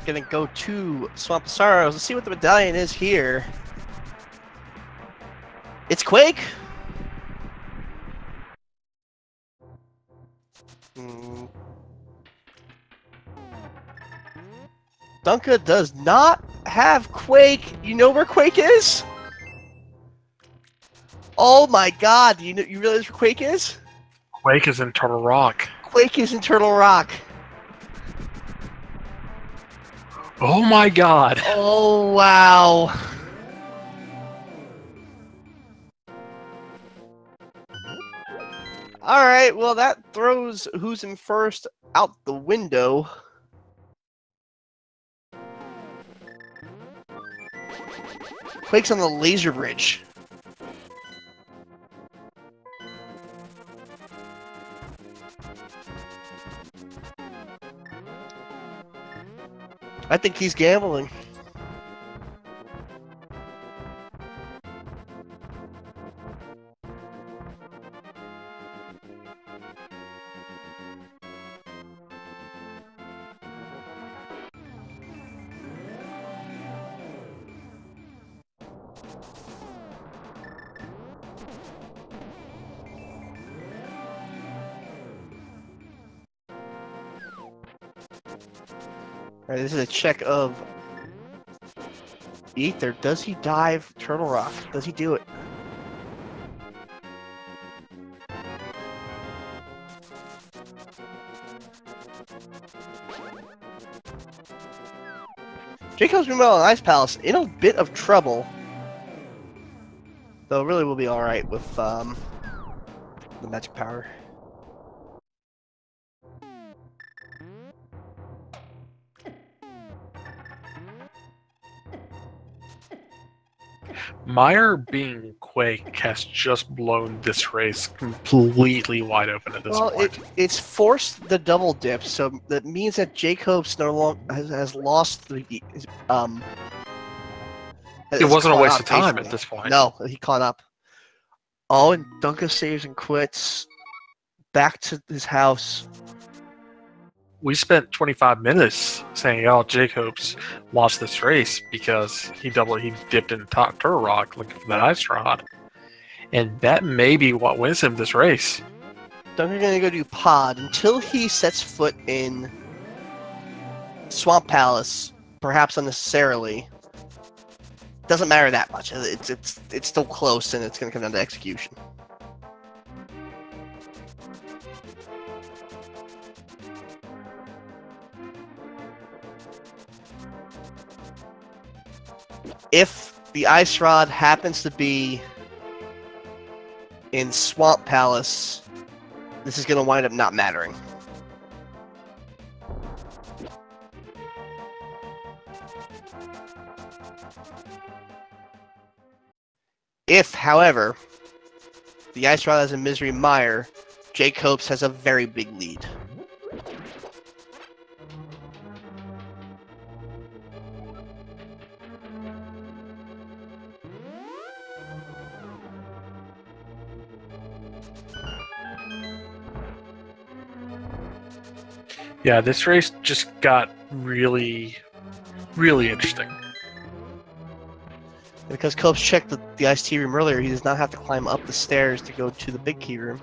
Gonna go to Swamp of Sorrows. Let's see what the medallion is here. It's Quake! Dunka does not have Quake. You know where Quake is? Oh my god, you realize where Quake is? Quake is in Turtle Rock. Quake is in Turtle Rock. Oh my god. Oh wow. Alright, well that throws who's in first out the window. Quake's on the laser bridge. I think he's gambling. Alright, this is a check of Ether. Does he dive Turtle Rock? Does he do it? JCopes4Life and Ice Palace in a bit of trouble. Though really will be alright with the magic power. Meyer being Quake has just blown this race completely wide open at this point. It's forced the double dip, so that means that JCopes no longer has lost the It wasn't a waste of time at this point. No, he caught up. Oh, and Dunka saves and quits. Back to his house. We spent 25 minutes saying, "Oh, JCopes lost this race because he dipped in top Turtle Rock looking for that ice rod," and that may be what wins him this race. Dunka's gonna go do pod until he sets foot in Swamp Palace, perhaps unnecessarily. Doesn't matter that much. It's still close, and it's gonna come down to execution. If the ice rod happens to be in Swamp Palace, this is going to wind up not mattering. If, however, the ice rod is in Misery Mire, JCopes has a very big lead. Yeah, this race just got really, really interesting. Because Copes checked the ice tea room earlier, he does not have to climb up the stairs to go to the big key room.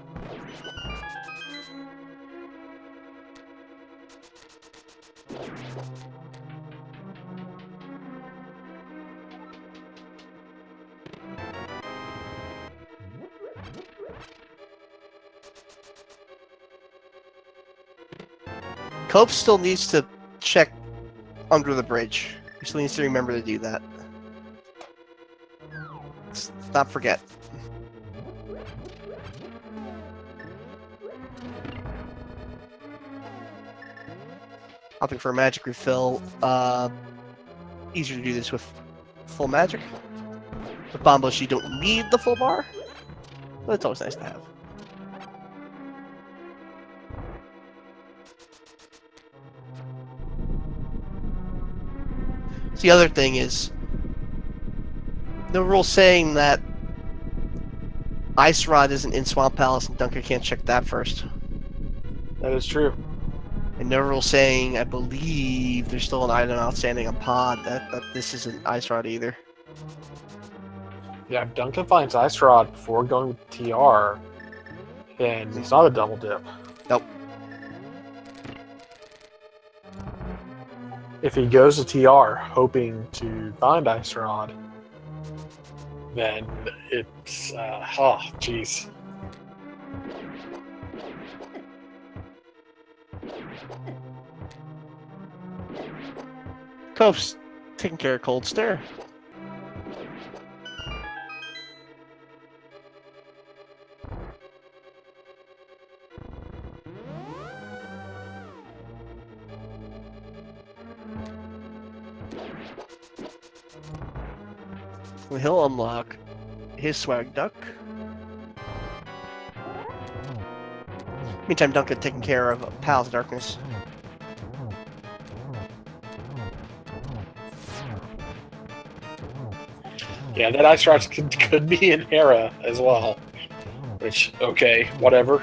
Cope still needs to check under the bridge. He still needs to remember to do that. Let's not forget. Opting for a magic refill. Easier to do this with full magic. With Bombos, you don't need the full bar, but it's always nice to have. The other thing is, no rule saying that Ice Rod isn't in Swamp Palace and Dunka can't check that first. That is true. And no rule saying, I believe there's still an item outstanding on Pod, that this isn't Ice Rod either. Yeah, if Duncan finds Ice Rod before going with TR, then it's not a double dip. Nope. If he goes to TR hoping to find Ice Rod, then it's, oh, jeez. Cope's taking care of Cold Stare. He'll unlock his Swag Duck. Meantime, Duncan taking care of Palace of Darkness. Yeah, that Ice Rod could be in Hera as well. Which, okay, whatever.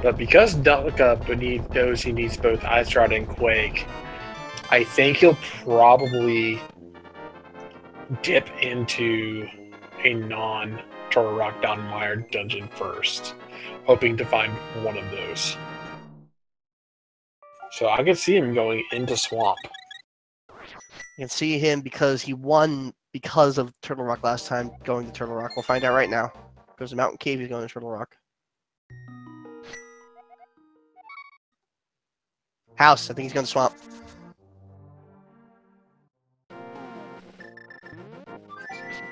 But because Dunka beneath knows he needs both Ice Rod and Quake, I think he'll probably dip into a non-Turtle Rock Down Mire dungeon first, hoping to find one of those. So I could see him going into Swamp. You can see him because he won because of Turtle Rock last time, going to Turtle Rock. We'll find out right now. Goes to Mountain Cave, he's going to Turtle Rock. House, I think he's going to Swamp.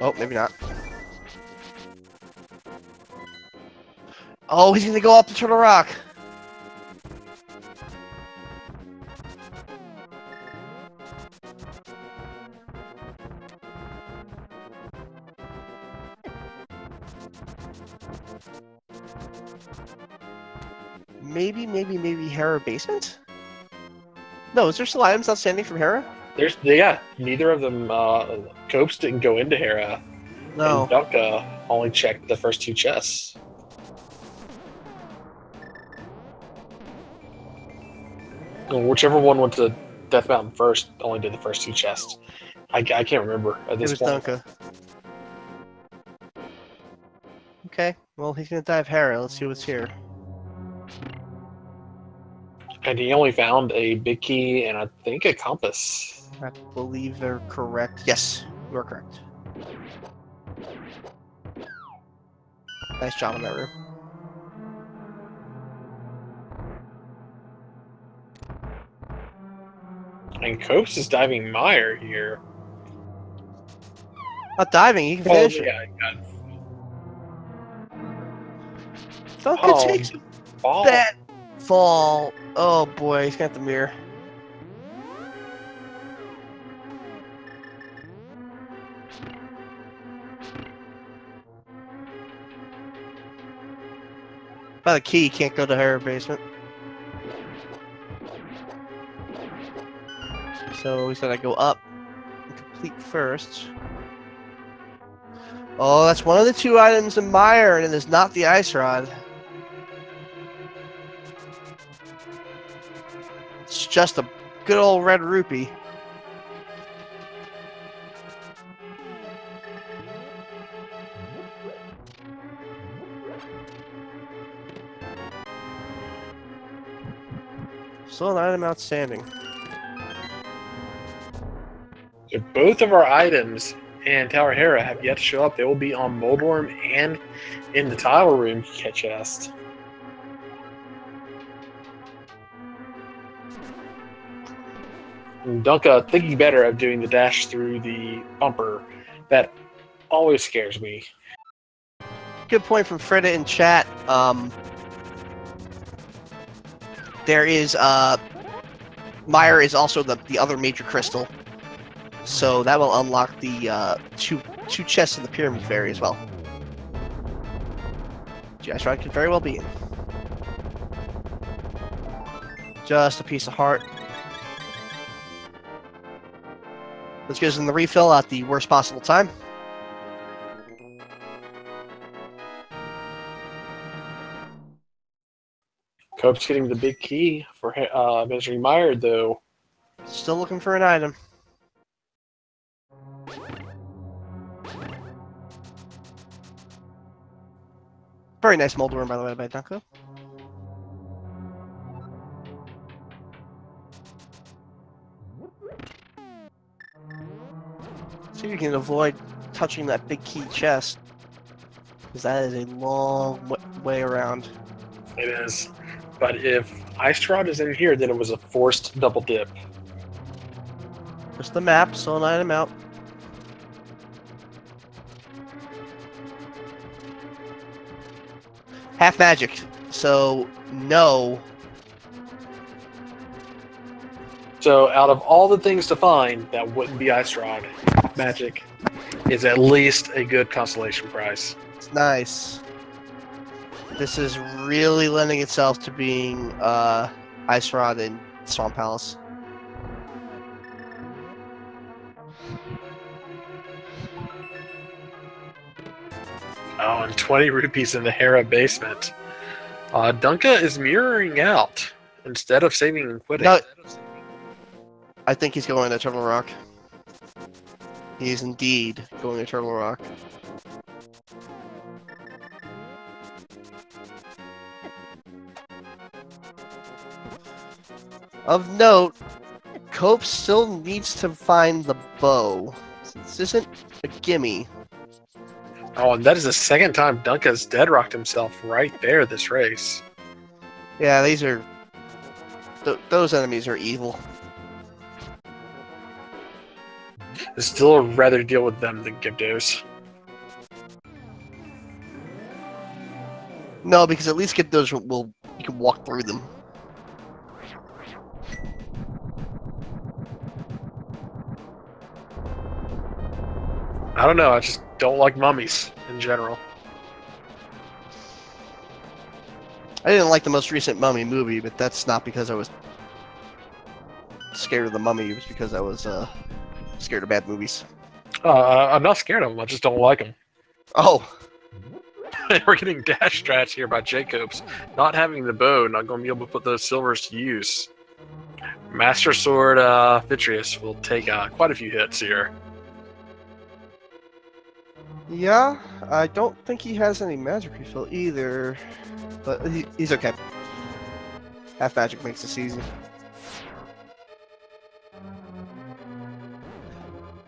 Oh, maybe not. Oh, he's going to go up to Turtle Rock. Maybe Hera basement? No, is there still items outstanding from Hera? Yeah, neither of them, Copes didn't go into Hera. No. And Dunka only checked the first two chests. Well, whichever one went to Death Mountain first only did the first two chests. I can't remember at this point. It was Dunka. Okay, well, he's gonna dive Hera. Let's see what's here. And he only found a big key and I think a compass. I believe they're correct. Yes, you are correct. Nice job in that room. And Copes is diving Mire here. Not diving, he can finish it. Yeah, Duncan takes ball. that fall. Oh boy, he's got the mirror. By the key, can't go to her basement. So we said I go up and complete first. Oh, that's one of the two items in Mire, and it is not the Ice Rod. It's just a good old red rupee. Still an item outstanding. So both of our items and Tower Hera have yet to show up. They will be on Moldworm and in the tile room chest. And Dunka thinking better of doing the dash through the bumper. That always scares me. Good point from Freda in chat. There is Meyer is also the other major crystal, so that will unlock the two chests in the Pyramid Fairy as well. Jashrod could very well be in. Just a piece of heart. Let's get us in the refill at the worst possible time. Cope's getting the big key for Misery Meyer, though. Still looking for an item. Very nice Moldworm, by the way, by Dunka. See if you can avoid touching that big key chest, because that is a long way around. It is. But if Ice Rod is in here, then it was a forced double dip. Just the map, so an item out. Half magic, so no. So out of all the things to find, that wouldn't be Ice Rod. Magic is at least a good consolation prize. It's nice. This is really lending itself to being Ice Rod and Swamp Palace. Oh, and 20 rupees in the Hera basement. Dunka is mirroring out instead of saving and quitting. No, I think he's going to Turtle Rock. He is indeed going to Turtle Rock. Of note, Cope still needs to find the bow. This isn't a gimme. Oh, and that is the second time Dunka's dead-rocked himself right there this race. Yeah, these are... those enemies are evil. I'd still rather deal with them than Gyptos. No, because at least Gyptos will... you can walk through them. I don't know, I just don't like mummies in general. I didn't like the most recent Mummy movie, but that's not because I was scared of the Mummy. It was because I was scared of bad movies. I'm not scared of them, I just don't like them. Oh! We're getting dash strats here by JCopes. Not having the bow, not going to be able to put those silvers to use. Master Sword Vitreous will take quite a few hits here. Yeah, I don't think he has any magic refill either, but he's okay. Half magic makes this easy.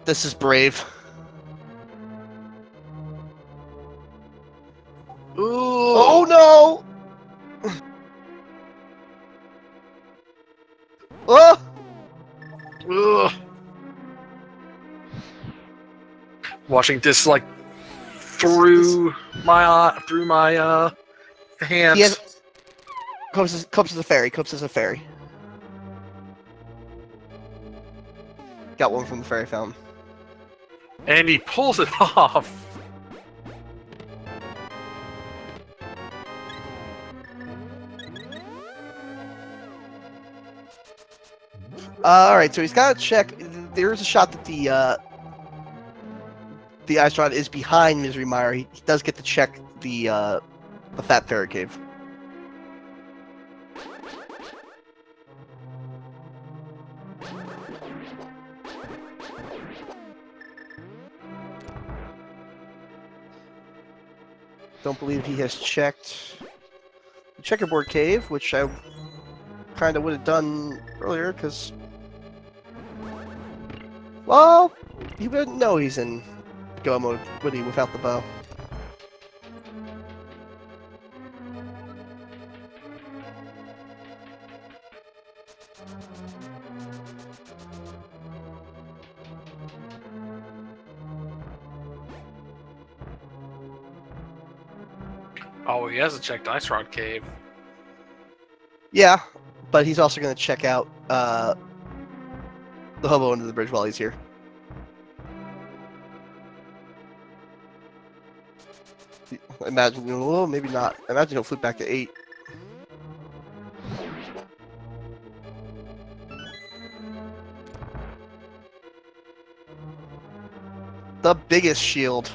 This is brave. Ooh! Oh no! Oh! Ugh. Watching this like through my hands. He has... Copes is a fairy. Copes is a fairy. Got one from the fairy fountain. And he pulls it off. Alright, so he's got to check. There is a shot that the Ice Rod is behind Misery Meyer. He does get to check the Fat Fairy Cave. Don't believe he has checked the Checkerboard Cave, which I kind of would have done earlier, because... Well, he wouldn't know he's in go mode, would he, without the bow? Oh, he hasn't checked Ice Rod Cave. Yeah, but he's also going to check out the hobo under the bridge while he's here. Imagine, well, maybe not. Imagine he'll flip back to 8. The biggest shield.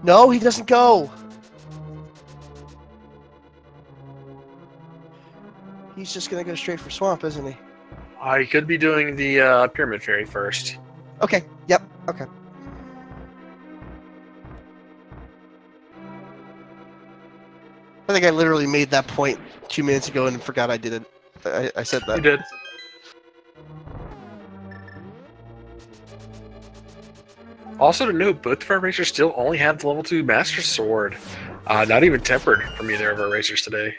No, he doesn't go. He's just gonna go straight for swamp, isn't he? He could be doing the Pyramid Fairy first. Okay. Yep. Okay. I think I literally made that point 2 minutes ago and forgot I did it. I said that. You did. Also to note, both of our racers still only have the level 2 Master Sword. Not even tempered from either of our racers today.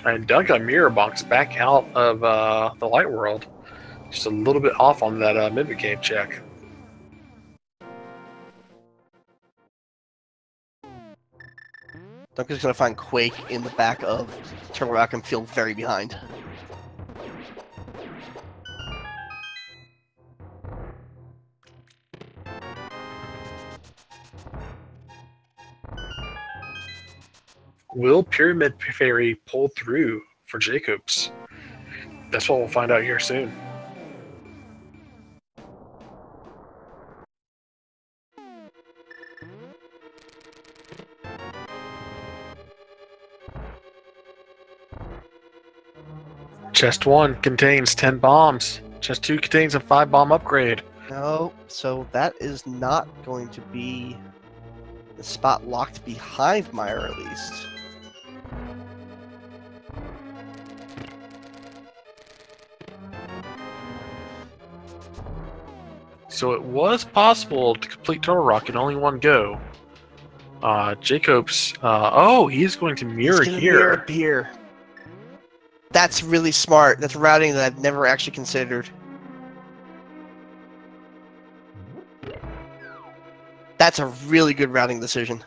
And Dunka mirror bonks back out of the light world. Just a little bit off on that Mimic Cave check. Duncan's gonna find Quake in the back of Turtle Rock and feel very behind. Will Pyramid Fairy pull through for JCopes? That's what we'll find out here soon. Chest 1 contains 10 bombs. Chest 2 contains a 5-bomb upgrade. No, so that is not going to be the spot locked behind Meyer, at least. So it was possible to complete Turtle Rock in only one go. JCopes, oh, he's going to mirror He's gonna here. mirror up here. That's really smart. That's routing that I've never actually considered. That's a really good routing decision.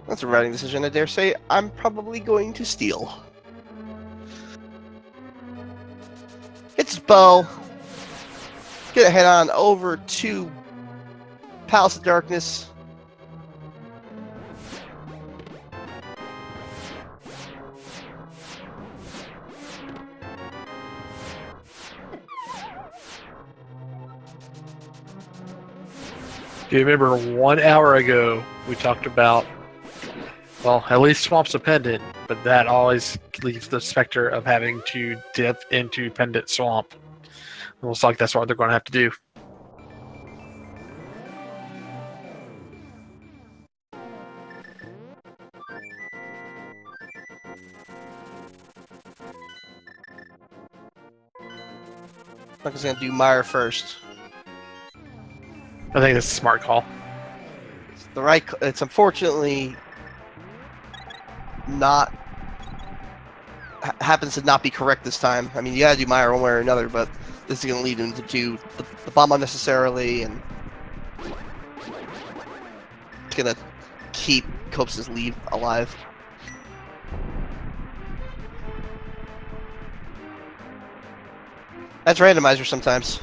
That's a routing decision, I dare say. I'm probably going to steal. Hits his bow. Get a head on over to Palace of Darkness. Do you remember 1 hour ago we talked about, well, at least Swamp's a pendant, but that always leaves the specter of having to dip into Pendant Swamp. It looks like that's what they're going to have to do. I'm just going to do Meyer first. I think that's a smart call. It's the right. It's unfortunately not happens to not be correct this time. I mean, you gotta do Meyer one way or another, but this is gonna lead him to do the bomb unnecessarily, and it's gonna keep Copes' lead alive. That's randomizer sometimes.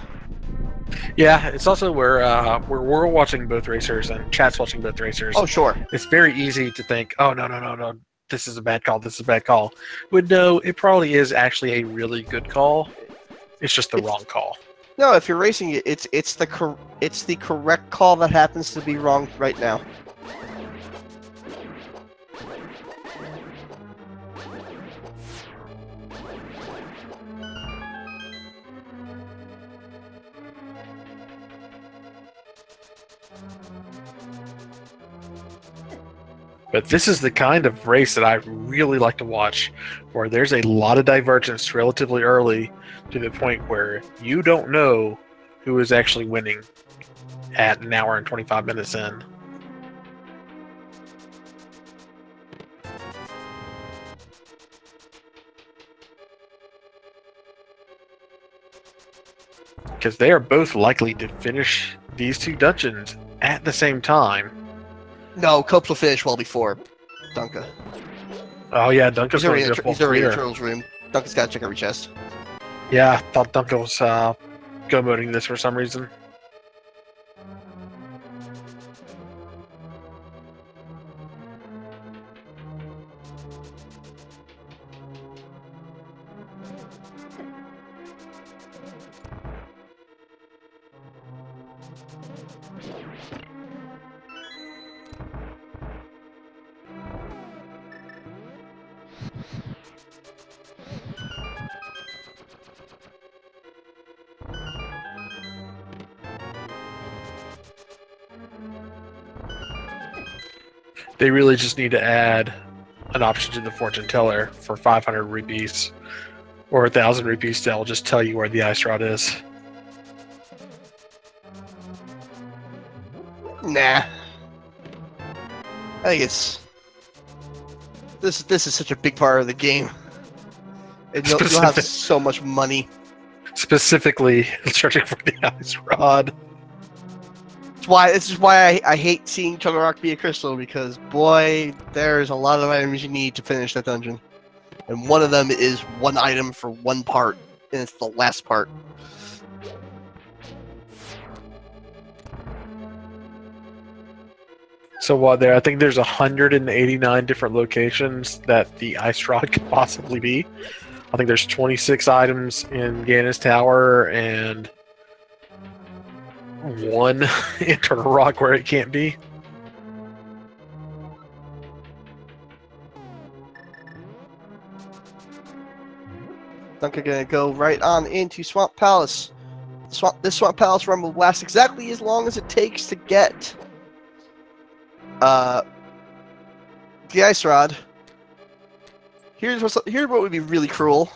Yeah, it's also where we're watching both racers and chat's watching both racers. Oh, sure. It's very easy to think, oh, no, this is a bad call, this is a bad call. But no, it probably is actually a really good call. It's just the wrong call. No, if you're racing it, it's the correct call that happens to be wrong right now. But this is the kind of race that I really like to watch, where there's a lot of divergence relatively early to the point where you don't know who is actually winning at an hour and 25 minutes in. Because they are both likely to finish these two dungeons at the same time. No, Copes will finish well before Dunka. Oh yeah, Dunka's He's already, going to he's already in the Turtles room. Dunka's got to check every chest. Yeah, I thought Dunka was go-moding this for some reason. They really just need to add an option to the fortune teller for 500 rupees or 1,000 rupees that will just tell you where the ice rod is. Nah. I think it's this is such a big part of the game. And you'll have so much money. Specifically searching for the ice rod. This is why I hate seeing Turtle Rock be a crystal, because boy, there's a lot of items you need to finish that dungeon. And one of them is one item for one part, and it's the last part. So what there? I think there's 189 different locations that the ice rod could possibly be. I think there's 26 items in Ganis Tower and one in Turtle Rock where it can't be. Dunka gonna go right on into Swamp Palace. This Swamp Palace run will last exactly as long as it takes to get the ice rod. Here's what would be really cruel.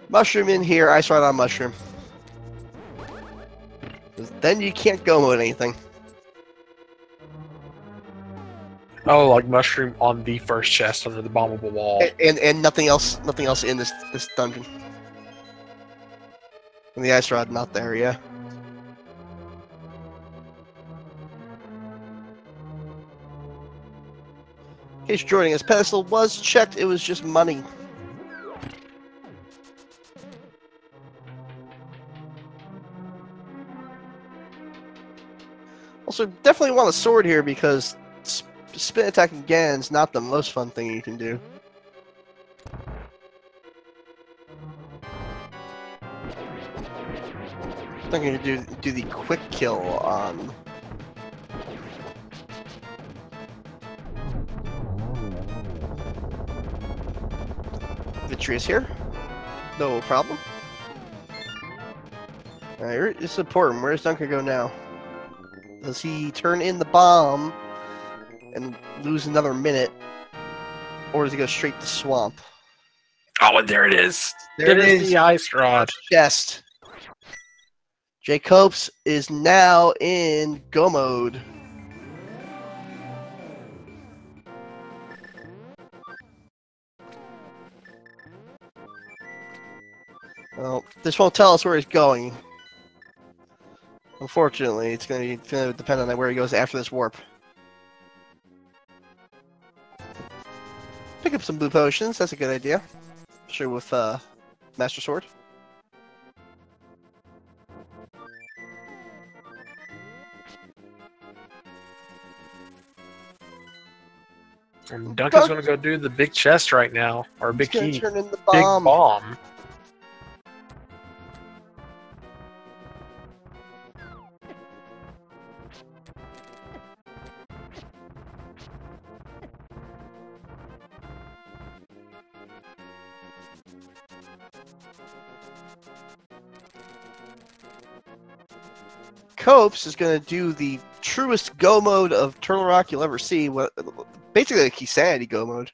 Mushroom in here, ice rod on mushroom. Then you can't go mode anything. Oh, like mushroom on the first chest under the bombable wall. And nothing else in this dungeon. And the ice rod not there, yeah. In case you're joining us, pedestal was checked, it was just money. Also, definitely want a sword here because spin attack again is not the most fun thing you can do. I'm going to do the quick kill on. Vitreous here. No problem. Alright, it's important. Where's Duncan go now? Does he turn in the bomb and lose another minute? Or does he go straight to Swamp? Oh, and there it is. There it is. The ice rod. Chest. JCopes is now in go mode. Well, this won't tell us where he's going. Unfortunately, it's gonna depend on where he goes after this warp. Pick up some blue potions. That's a good idea. Sure, with Master Sword. And Duncan's gonna go do the big chest right now, or a big key. Turn in the Big bomb. bomb. Copes is going to do the truest go mode of Turtle Rock you'll ever see. Basically, like Sanity go mode.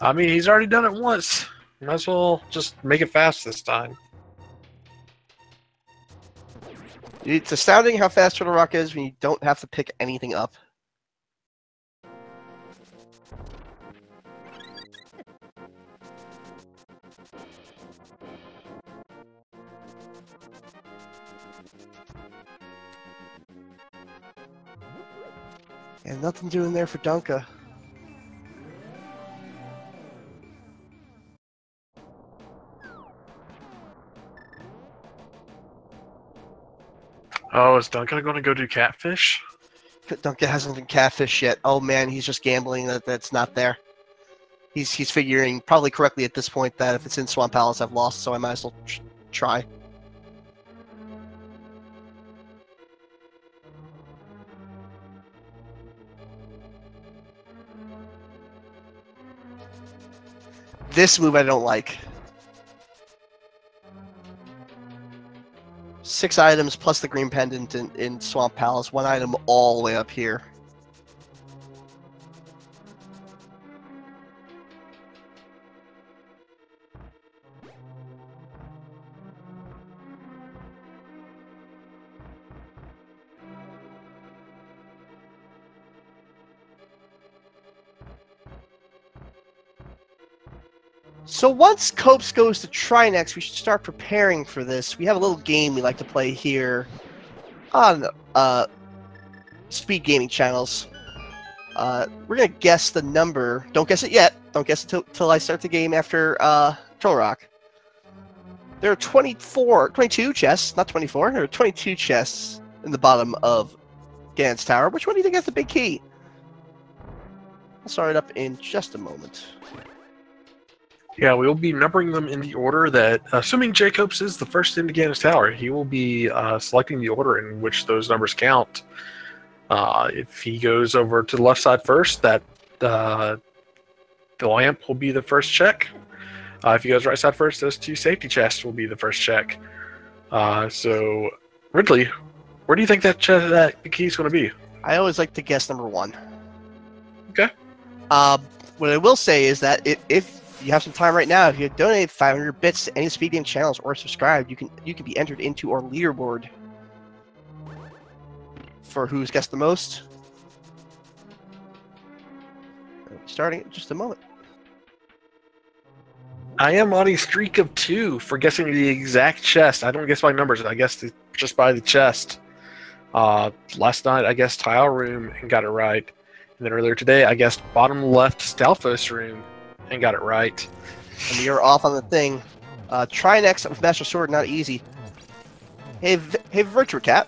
I mean, he's already done it once. Might as well just make it fast this time. It's astounding how fast Turtle Rock is when you don't have to pick anything up. And nothing doing there for Dunka. Oh, is Duncan going to go do catfish? Dunka hasn't been catfish yet. Oh man, he's just gambling that that's not there. He's figuring probably correctly at this point that if it's in Swamp Palace, I've lost, so I might as well try. This move I don't like. 6 items plus the green pendant in Swamp Palace. 1 item all the way up here. So once Copes goes to Trinex, we should start preparing for this. We have a little game we like to play here on speed gaming channels. We're going to guess the number. Don't guess it yet. Don't guess it till I start the game after Troll Rock. There are 22 chests, not 24. There are 22 chests in the bottom of Ganon's Tower. Which one do you think has the big key? I'll start it up in just a moment. Yeah, we will be numbering them in the order that, assuming JCopes is the first into Ganon's Tower, he will be selecting the order in which those numbers count. If he goes over to the left side first, that the lamp will be the first check. If he goes right side first, those 2 safety chests will be the first check. So, Ridley, where do you think that key is going to be? I always like to guess number 1. Okay. What I will say is that if you have some time right now, if you donate 500 bits to any speed game channels or subscribe, you can be entered into our leaderboard for who's guessed the most. Starting in just a moment. I am on a streak of 2 for guessing the exact chest. I don't guess by numbers. I guess just by the chest. Last night I guessed tile room and got it right. And then earlier today I guessed bottom left Stalfos room and got it right. And you're off on the thing. Trinex with Master Sword, not easy. Hey, Virtua Cat.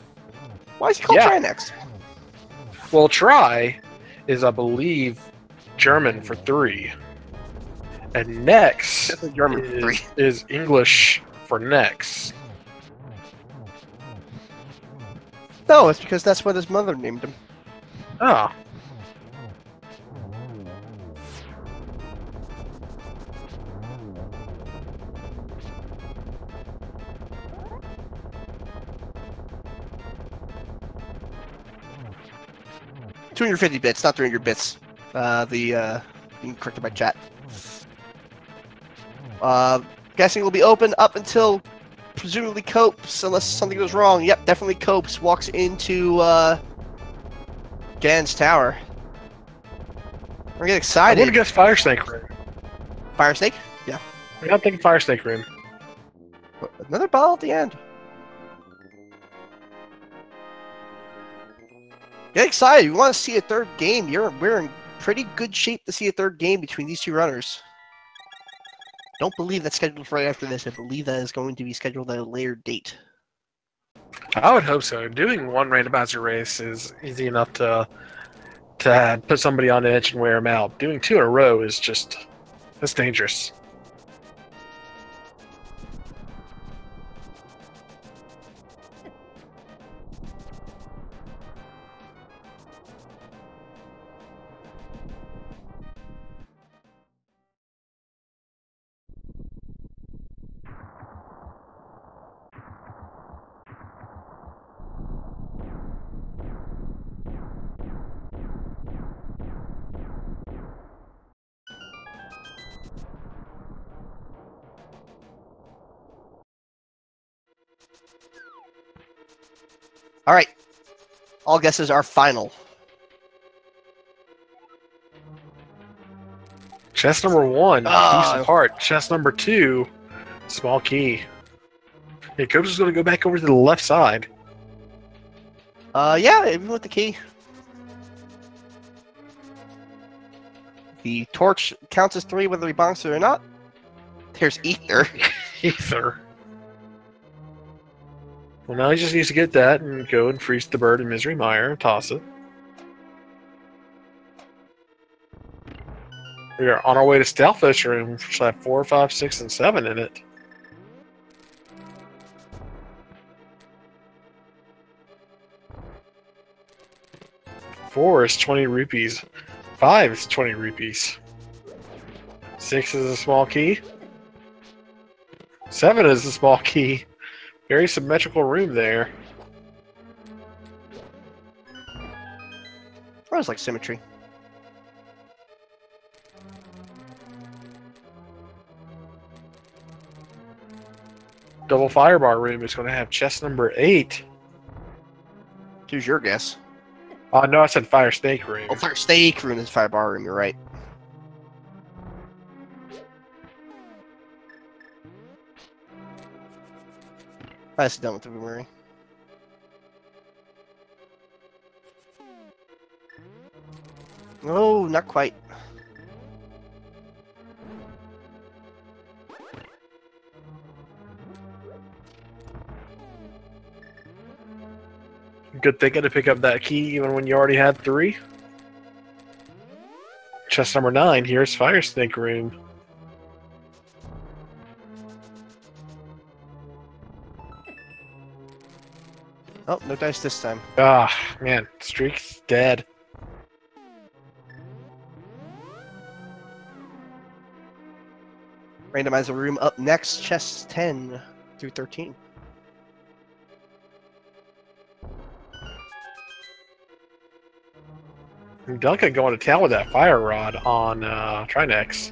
Why is he called Trinex? Well, Tri is, I believe, German for 3. And Nex is English for next. No, it's because that's what his mother named him. Oh. $250 bits, not 300 bits. Being corrected by chat. Guessing will be open up until presumably Copes, unless something goes wrong. Yep, definitely Copes walks into Ganon's Tower. We're getting excited. I'm gonna guess Fire Snake room. Fire Snake? Yeah. I'm thinking Fire Snake room. Another ball at the end. Get excited. We want to see a third game. We're in pretty good shape to see a third game between these 2 runners. Don't believe that's scheduled for right after this. I believe that is going to be scheduled at a later date. I would hope so. Doing one randomizer race is easy enough to put somebody on edge and wear them out. Doing 2 in a row is that's dangerous. All right. All guesses are final. Chest number 1, piece Ah. of heart. Chest number 2, small key. Yeah, Copes is going to go back over to the left side. Yeah, even with the key. The torch counts as 3 whether he bonks it or not. There's ether. Ether. Well, now he just needs to get that and go and freeze the bird in Misery Mire and toss it. We are on our way to Stealthfish Room, which will have 4, 5, 6, and 7 in it. 4 is 20 rupees. 5 is 20 rupees. 6 is a small key. 7 is a small key. Very symmetrical room there. I always like symmetry. Double Firebar room is going to have chest number 8. Who's your guess? No, I said Fire Snake room. Oh, Fire Snake room is Fire Bar room, you're right. That's done with the boomerang. Oh, not quite. Good thinking to pick up that key even when you already had 3. Chest number 9, here's Fire Snake room. Oh, no dice this time. Ah, man, streak's dead. Randomizer room up next, chests 10 through 13. Duncan going to town with that fire rod on Trinex.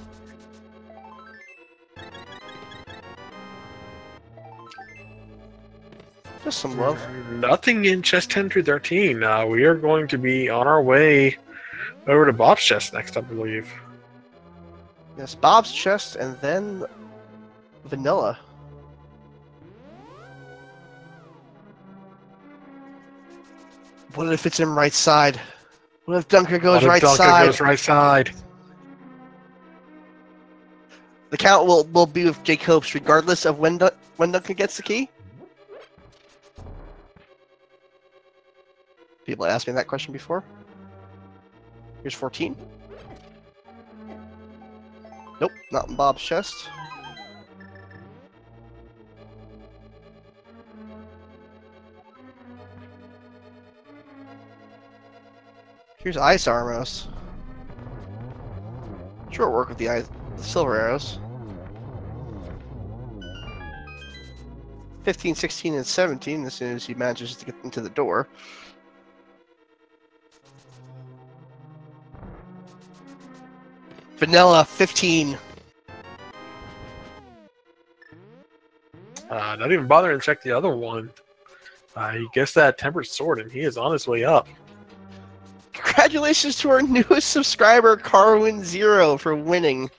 Just some love. Nothing in chest 10 through 13. We are going to be on our way over to Bob's chest next, I believe. Yes, Bob's chest and then vanilla. What if it's in right side? What if Dunker goes right side? Goes right side? The count will be with JCopes regardless of when Dunker gets the key? People asked me that question before. Here's 14. Nope, not in Bob's chest. Here's Ice Armos. Sure, work with the silver arrows. 15, 16, and 17 as soon as he manages to get into the door. Vanilla, 15. Not even bothering to check the other one. He gets that tempered sword and he is on his way up. Congratulations to our newest subscriber, Carwin0, for winning.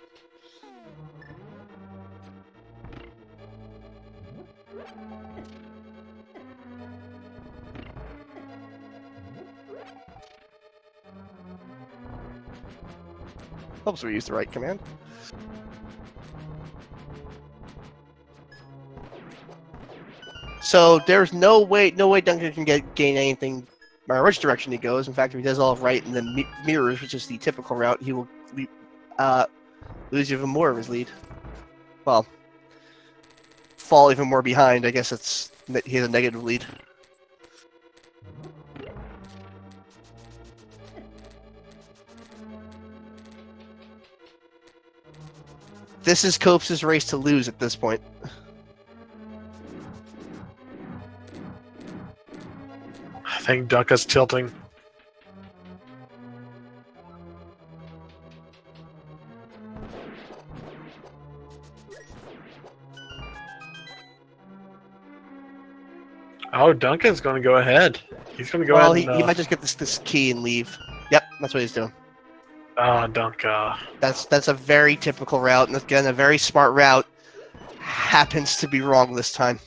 Helps we use the right command. So there's no way Duncan can gain anything by which direction he goes. In fact, if he does all right in the mirrors, which is the typical route, he will lose even more of his lead. Well, fall even more behind. I guess he has a negative lead. This is Copes' race to lose at this point. I think Dunka's tilting. Oh, Duncan's going to go ahead. He's going to go Well, ahead and... he might just get this key and leave. Yep, that's what he's doing. Ah, Dunka. That's a very typical route, and again, a very smart route. Happens to be wrong this time.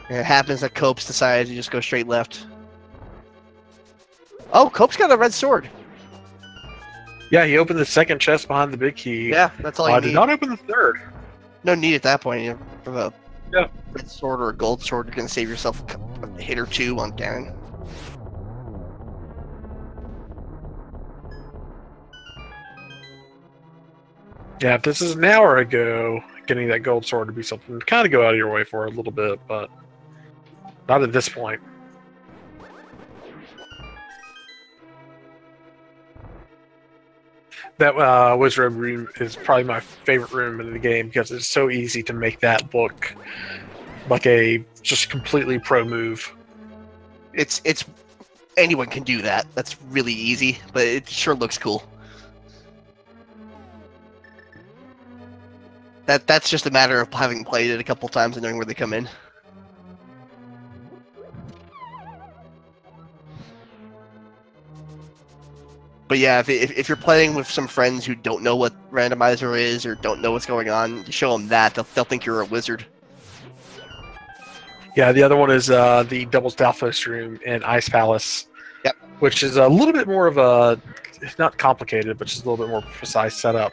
And it happens that Copes decided to just go straight left. Oh, Copes got a red sword. Yeah, he opened the second chest behind the big key. Yeah, that's all you need. Did not open the third. No need at that point. You know, for a Yeah. red sword or a gold sword, you're going to save yourself a hit or two on Ganon. Yeah, if this is an hour ago, getting that gold sword would be something to kind of go out of your way for a little bit, but not at this point. That wizard room is probably my favorite room in the game because it's so easy to make that look like a just completely pro move. It's anyone can do that. That's really easy, but it sure looks cool. That's just a matter of having played it a couple times and knowing where they come in. But yeah, if you're playing with some friends who don't know what Randomizer is or don't know what's going on, you show them that, they'll think you're a wizard. Yeah, the other one is the Double Stalfos room in Ice Palace. Yep. Which is a little bit more of a, it's not complicated, but just a little bit more precise setup.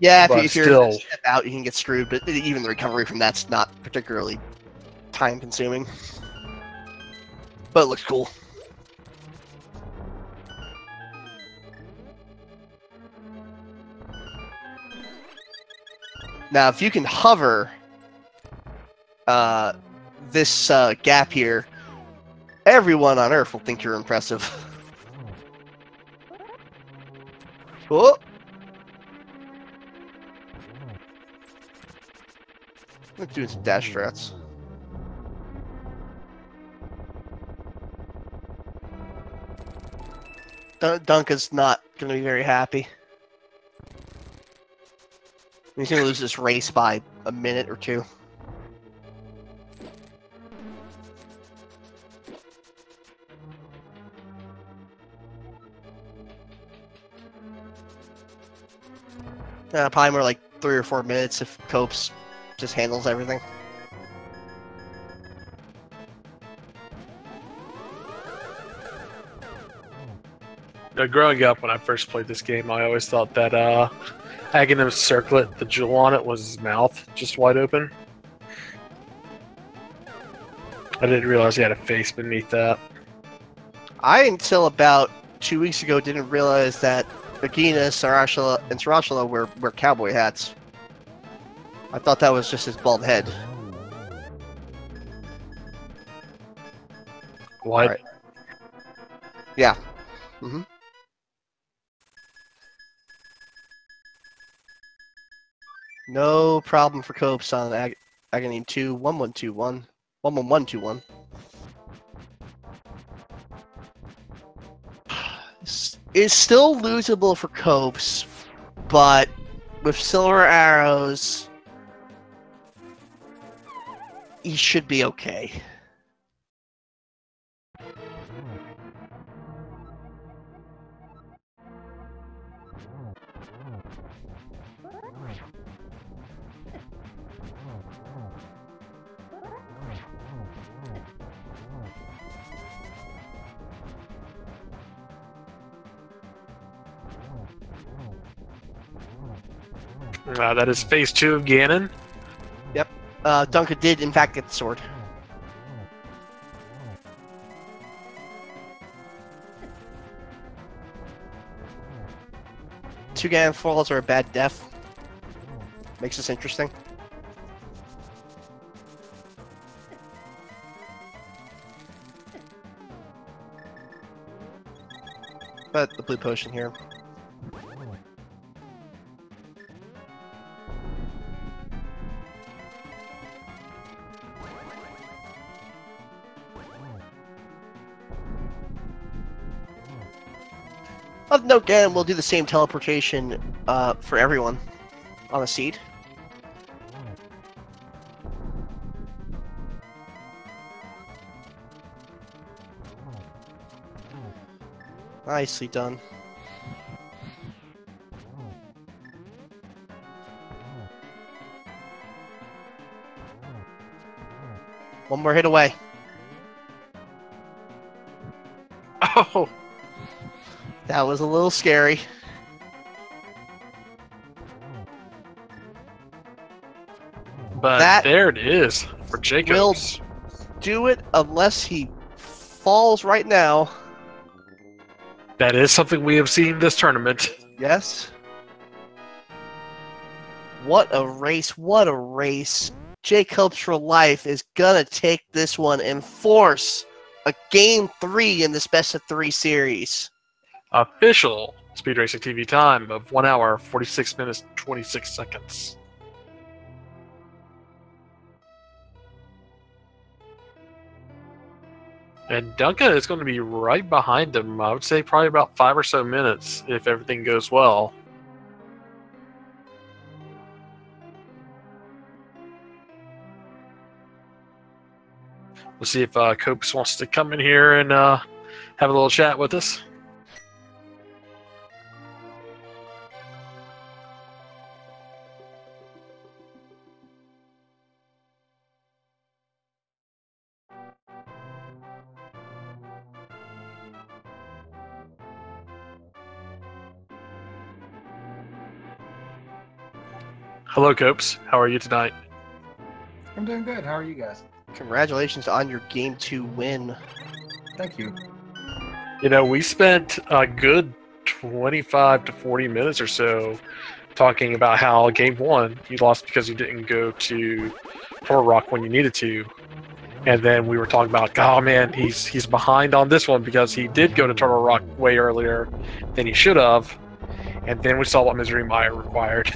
Yeah, But if you're still- step out, you can get screwed, but even the recovery from that's not particularly time-consuming. But it looks cool. Now, if you can hover this gap here, everyone on Earth will think you're impressive. Oh! I'm doing some dash strats. Dunka's not going to be very happy. He's going to lose this race by a minute or two. Probably more like 3 or 4 minutes if Copes just handles everything. Growing up, when I first played this game, I always thought that Aghanim's circlet, the jewel on it, was his mouth, just wide open. I didn't realize he had a face beneath that. I, until about 2 weeks ago, didn't realize that Agina, Sarashla, and Sarashla wear cowboy hats. I thought that was just his bald head. What? Right. Yeah. Mm-hmm. No problem for Copes on Aghanim 2, 1121. 11121. Is still losable for Copes, but with silver arrows, he should be okay. That is phase 2 of Ganon. Yep. Dunka did, in fact, get the sword. Two Ganon falls are a bad death. Makes this interesting. But the blue potion here. Of note, Ganon will do the same teleportation for everyone on a seed. Nicely done. One more hit away. Oh, That was a little scary. but That there it is for JCopes. do it unless he falls right now. That is something we have seen this tournament. Yes. What a race. What a race. JCopes4Life is gonna take this one and force a game 3 in this best of 3 series. Official Speed Racing TV time of 1 hour, 46 minutes, 26 seconds. And Dunka is going to be right behind him. I would say probably about 5 or so minutes if everything goes well. We'll see if Copes wants to come in here and have a little chat with us. Hello, Copes. How are you tonight? I'm doing good. How are you guys? Congratulations on your game 2 win. Thank you. You know, we spent a good 25 to 40 minutes or so talking about how game 1 you lost because you didn't go to Turtle Rock when you needed to. And then we were talking about, oh man, he's behind on this one because he did go to Turtle Rock way earlier than he should have. And then we saw what Misery Mire required.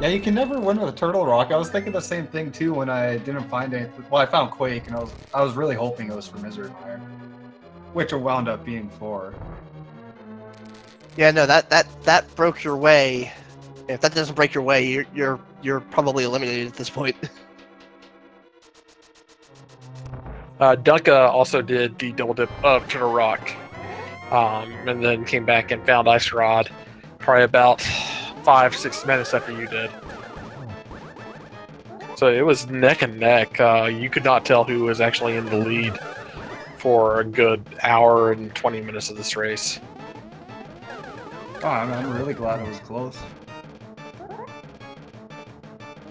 Yeah, you can never win with a Turtle Rock. I was thinking the same thing too when I didn't find anything. Well, I found Quake, and I was really hoping it was for Misery Mire, which it wound up being for. Yeah, no, that broke your way. If that doesn't break your way, you're probably eliminated at this point. Dunka also did the double dip of Turtle Rock, and then came back and found Ice Rod probably about 5-6 minutes after you did. So it was neck and neck. You could not tell who was actually in the lead for a good hour and 20 minutes of this race. Oh, I'm really glad it was close.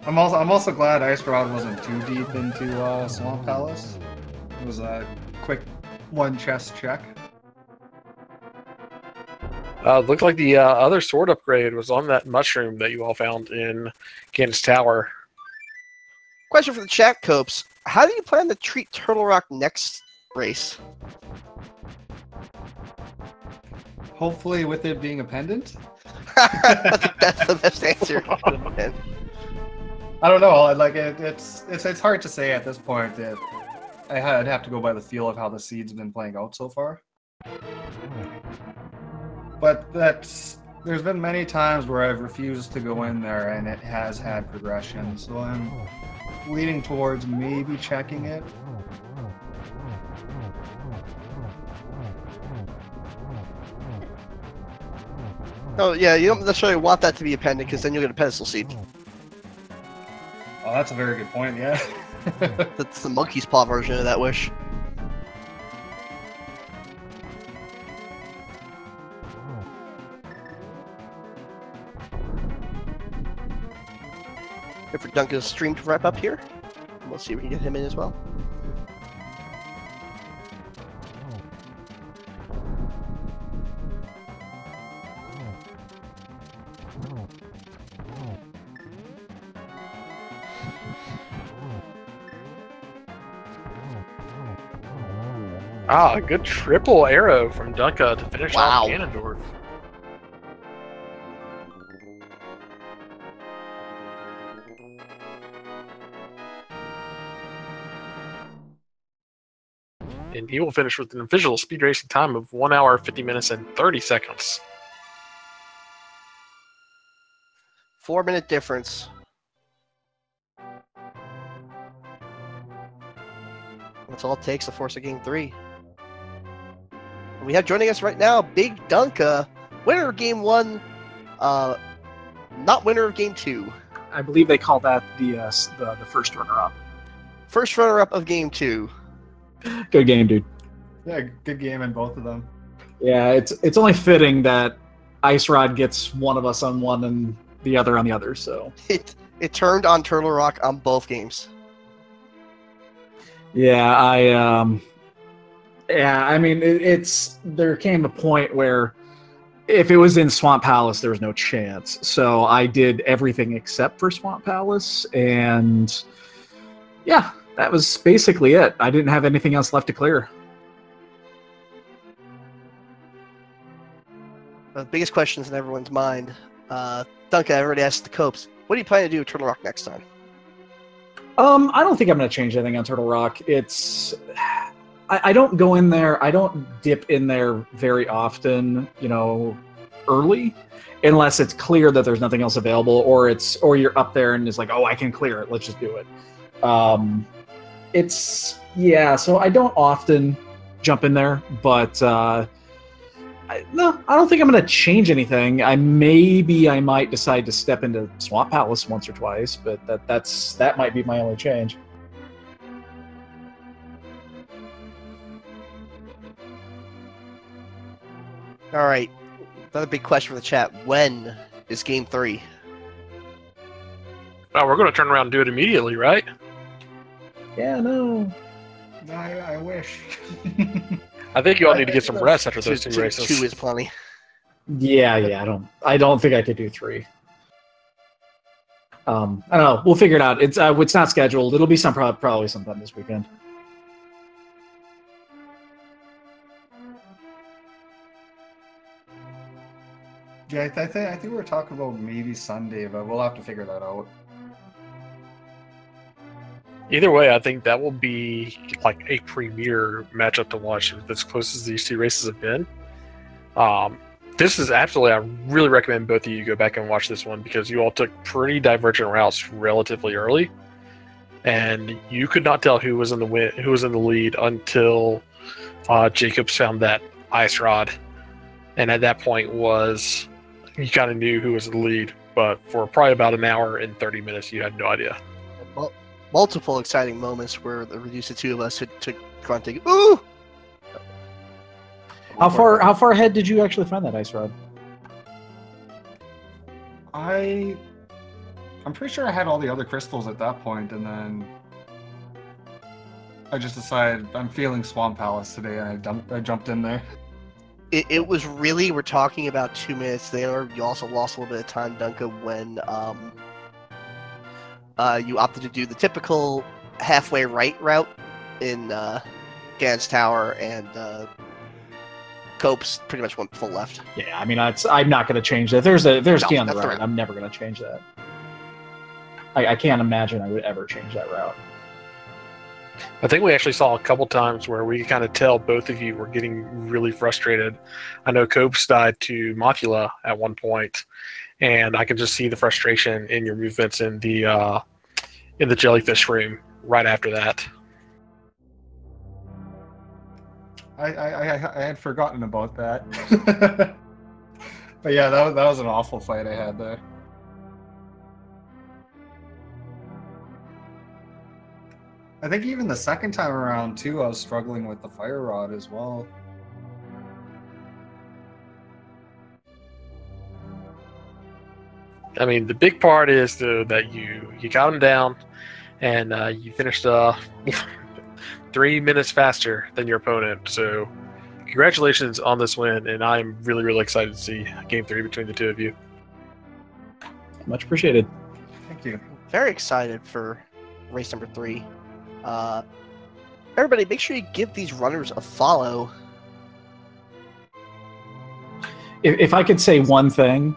I'm also glad Ice Rod wasn't too deep into Swamp Palace. It was a quick one chest check. Looked like the other sword upgrade was on that mushroom that you all found in Candace Tower. Question for the chat, Copes. How do you plan to treat Turtle Rock next race? Hopefully with it being a pendant. That's the best answer. I don't know. Like it's hard to say at this point. I'd have to go by the feel of how the seed's been playing out so far. But there's been many times where I've refused to go in there, and it has had progression. So I'm leaning towards maybe checking it. Oh yeah, you don't necessarily want that to be a pendant because then you'll get a pedestal seed. Oh, that's a very good point. Yeah. That's the monkey's paw version of that wish. Wait for Duncan's stream to wrap up here. We'll see if we can get him in as well. Ah, a good triple arrow from Dunka to finish Wow. off Ganondorf. And he will finish with an official speed racing time of 1 hour, 50 minutes, and 30 seconds. 4-minute difference. That's all it takes to force a game 3. We have joining us right now BigDunka, winner of Game 1, not winner of Game 2. I believe they call that the first runner-up. First runner-up of Game 2. Good game, dude. Yeah, good game in both of them. Yeah, it's only fitting that Ice Rod gets one of us on one and the other on the other. So it turned on Turtle Rock on both games. Yeah, I mean, there came a point where if it was in Swamp Palace, there was no chance. So I did everything except for Swamp Palace, and yeah, that was basically it. I didn't have anything else left to clear. The biggest questions in everyone's mind. Duncan, I already asked the Copes. What do you plan to do with Turtle Rock next time? I don't think I'm going to change anything on Turtle Rock. I don't go in there. I don't dip in there very often, early, unless it's clear that there's nothing else available, or you're up there and it's like, oh, I can clear it. Let's just do it. So I don't often jump in there, but no, I don't think I'm going to change anything. I might decide to step into Swamp Palace once or twice, but that might be my only change. All right, another big question from the chat. When is Game 3? Well, we're going to turn around and do it immediately, right? Yeah, no. I wish. I think you all need to get some rest after those two races. 2 is plenty. Yeah. I don't think I could do 3. I don't know. We'll figure it out. It's not scheduled. It'll be probably sometime this weekend. Yeah, I think we were talking about maybe Sunday, but we'll have to figure that out. Either way, I think that will be like a premier matchup to watch as close as these two races have been. This is absolutely, I really recommend both of you go back and watch this one because you all took pretty divergent routes relatively early, and you could not tell who was in the lead until JCopes found that ice rod, and at that point you kind of knew who was in the lead, but for probably about an hour and 30 minutes, you had no idea. Well, multiple exciting moments where the reduced to 2 of us took grunting. Ooh! How far ahead did you actually find that ice rod? I'm pretty sure I had all the other crystals at that point, and then I just decided I'm feeling Swamp Palace today, and I jumped in there. It was really, we're talking about 2 minutes there. You also lost a little bit of time, Duncan, when you opted to do the typical halfway right route in Gan's Tower, and Copes pretty much went full left. Yeah, I mean, I'm not going to change that. There's key on the right. I'm never going to change that. I can't imagine I would ever change that route. I think we actually saw a couple times where we kind of tell both of you were getting really frustrated. I know Copes died to Mothula at one point, and I can just see the frustration in your movements in the jellyfish room right after that. I had forgotten about that. But yeah, that was an awful fight I had there. I think even the second time around, too, I was struggling with the fire rod as well. I mean, the big part is, though, that you got him down, and you finished 3 minutes faster than your opponent. So congratulations on this win, and I'm really, really excited to see Game 3 between the two of you. Much appreciated. Thank you. Very excited for race number 3. Everybody, make sure you give these runners a follow. If I could say one thing,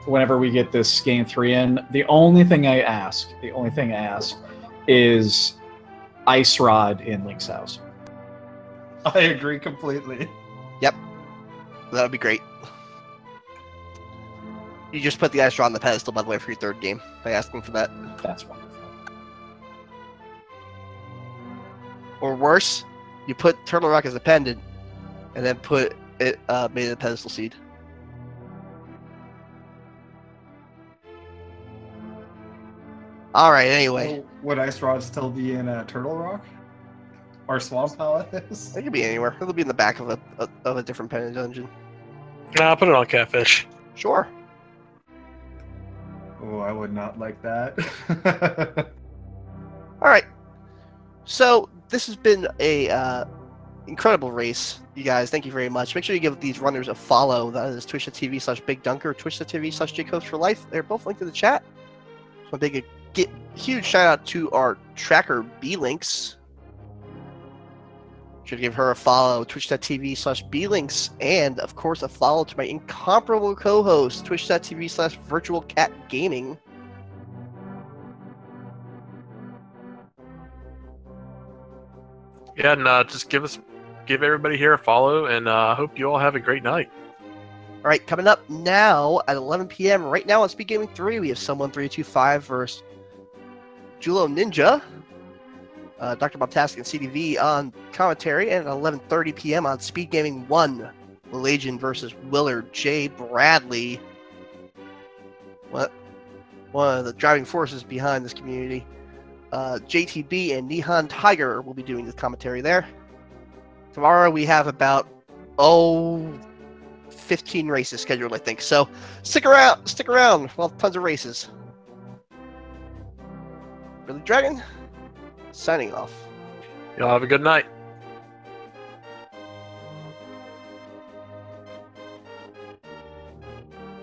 whenever we get this Game 3 in, the only thing I ask is Ice Rod in Link's house. I agree completely. Yep. That would be great. You just put the Ice Rod on the pedestal, by the way, for your 3rd game by asking for that. That's wonderful. Or worse, you put Turtle Rock as a pendant, and then put it made it a pedestal seed. All right. Anyway, So would Ice Rod still be in Turtle Rock? Or Swamp Palace? it could be anywhere. It'll be in the back of a different pen dungeon. Nah, put it on Catfish. Sure. Oh, I would not like that. All right. So this has been a incredible race, you guys. Thank you very much. Make sure you give these runners a follow. That is twitch.tv/BigDunka or twitch.tv/JCopes4Life. They're both linked in the chat. So a huge shout out to our tracker B-Links. Should give her a follow, twitch.tv/blinks, and of course a follow to my incomparable co-host, twitch.tv/virtualcatgaming. Yeah, and just give everybody here a follow, and hope you all have a great night. All right, coming up now at 11 p.m. right now on Speed Gaming 3, we have Someone 325 versus Julo Ninja. Dr. Bobtastic and CDV on commentary, and at 11:30 p.m. on Speed Gaming 1, Legion versus Willard J. Bradley. One of the driving forces behind this community. JTB and Nihon Tiger will be doing the commentary there. Tomorrow we have about 15 races scheduled, I think. So stick around. Well, tons of races. Really Dragon, signing off. Y'all have a good night.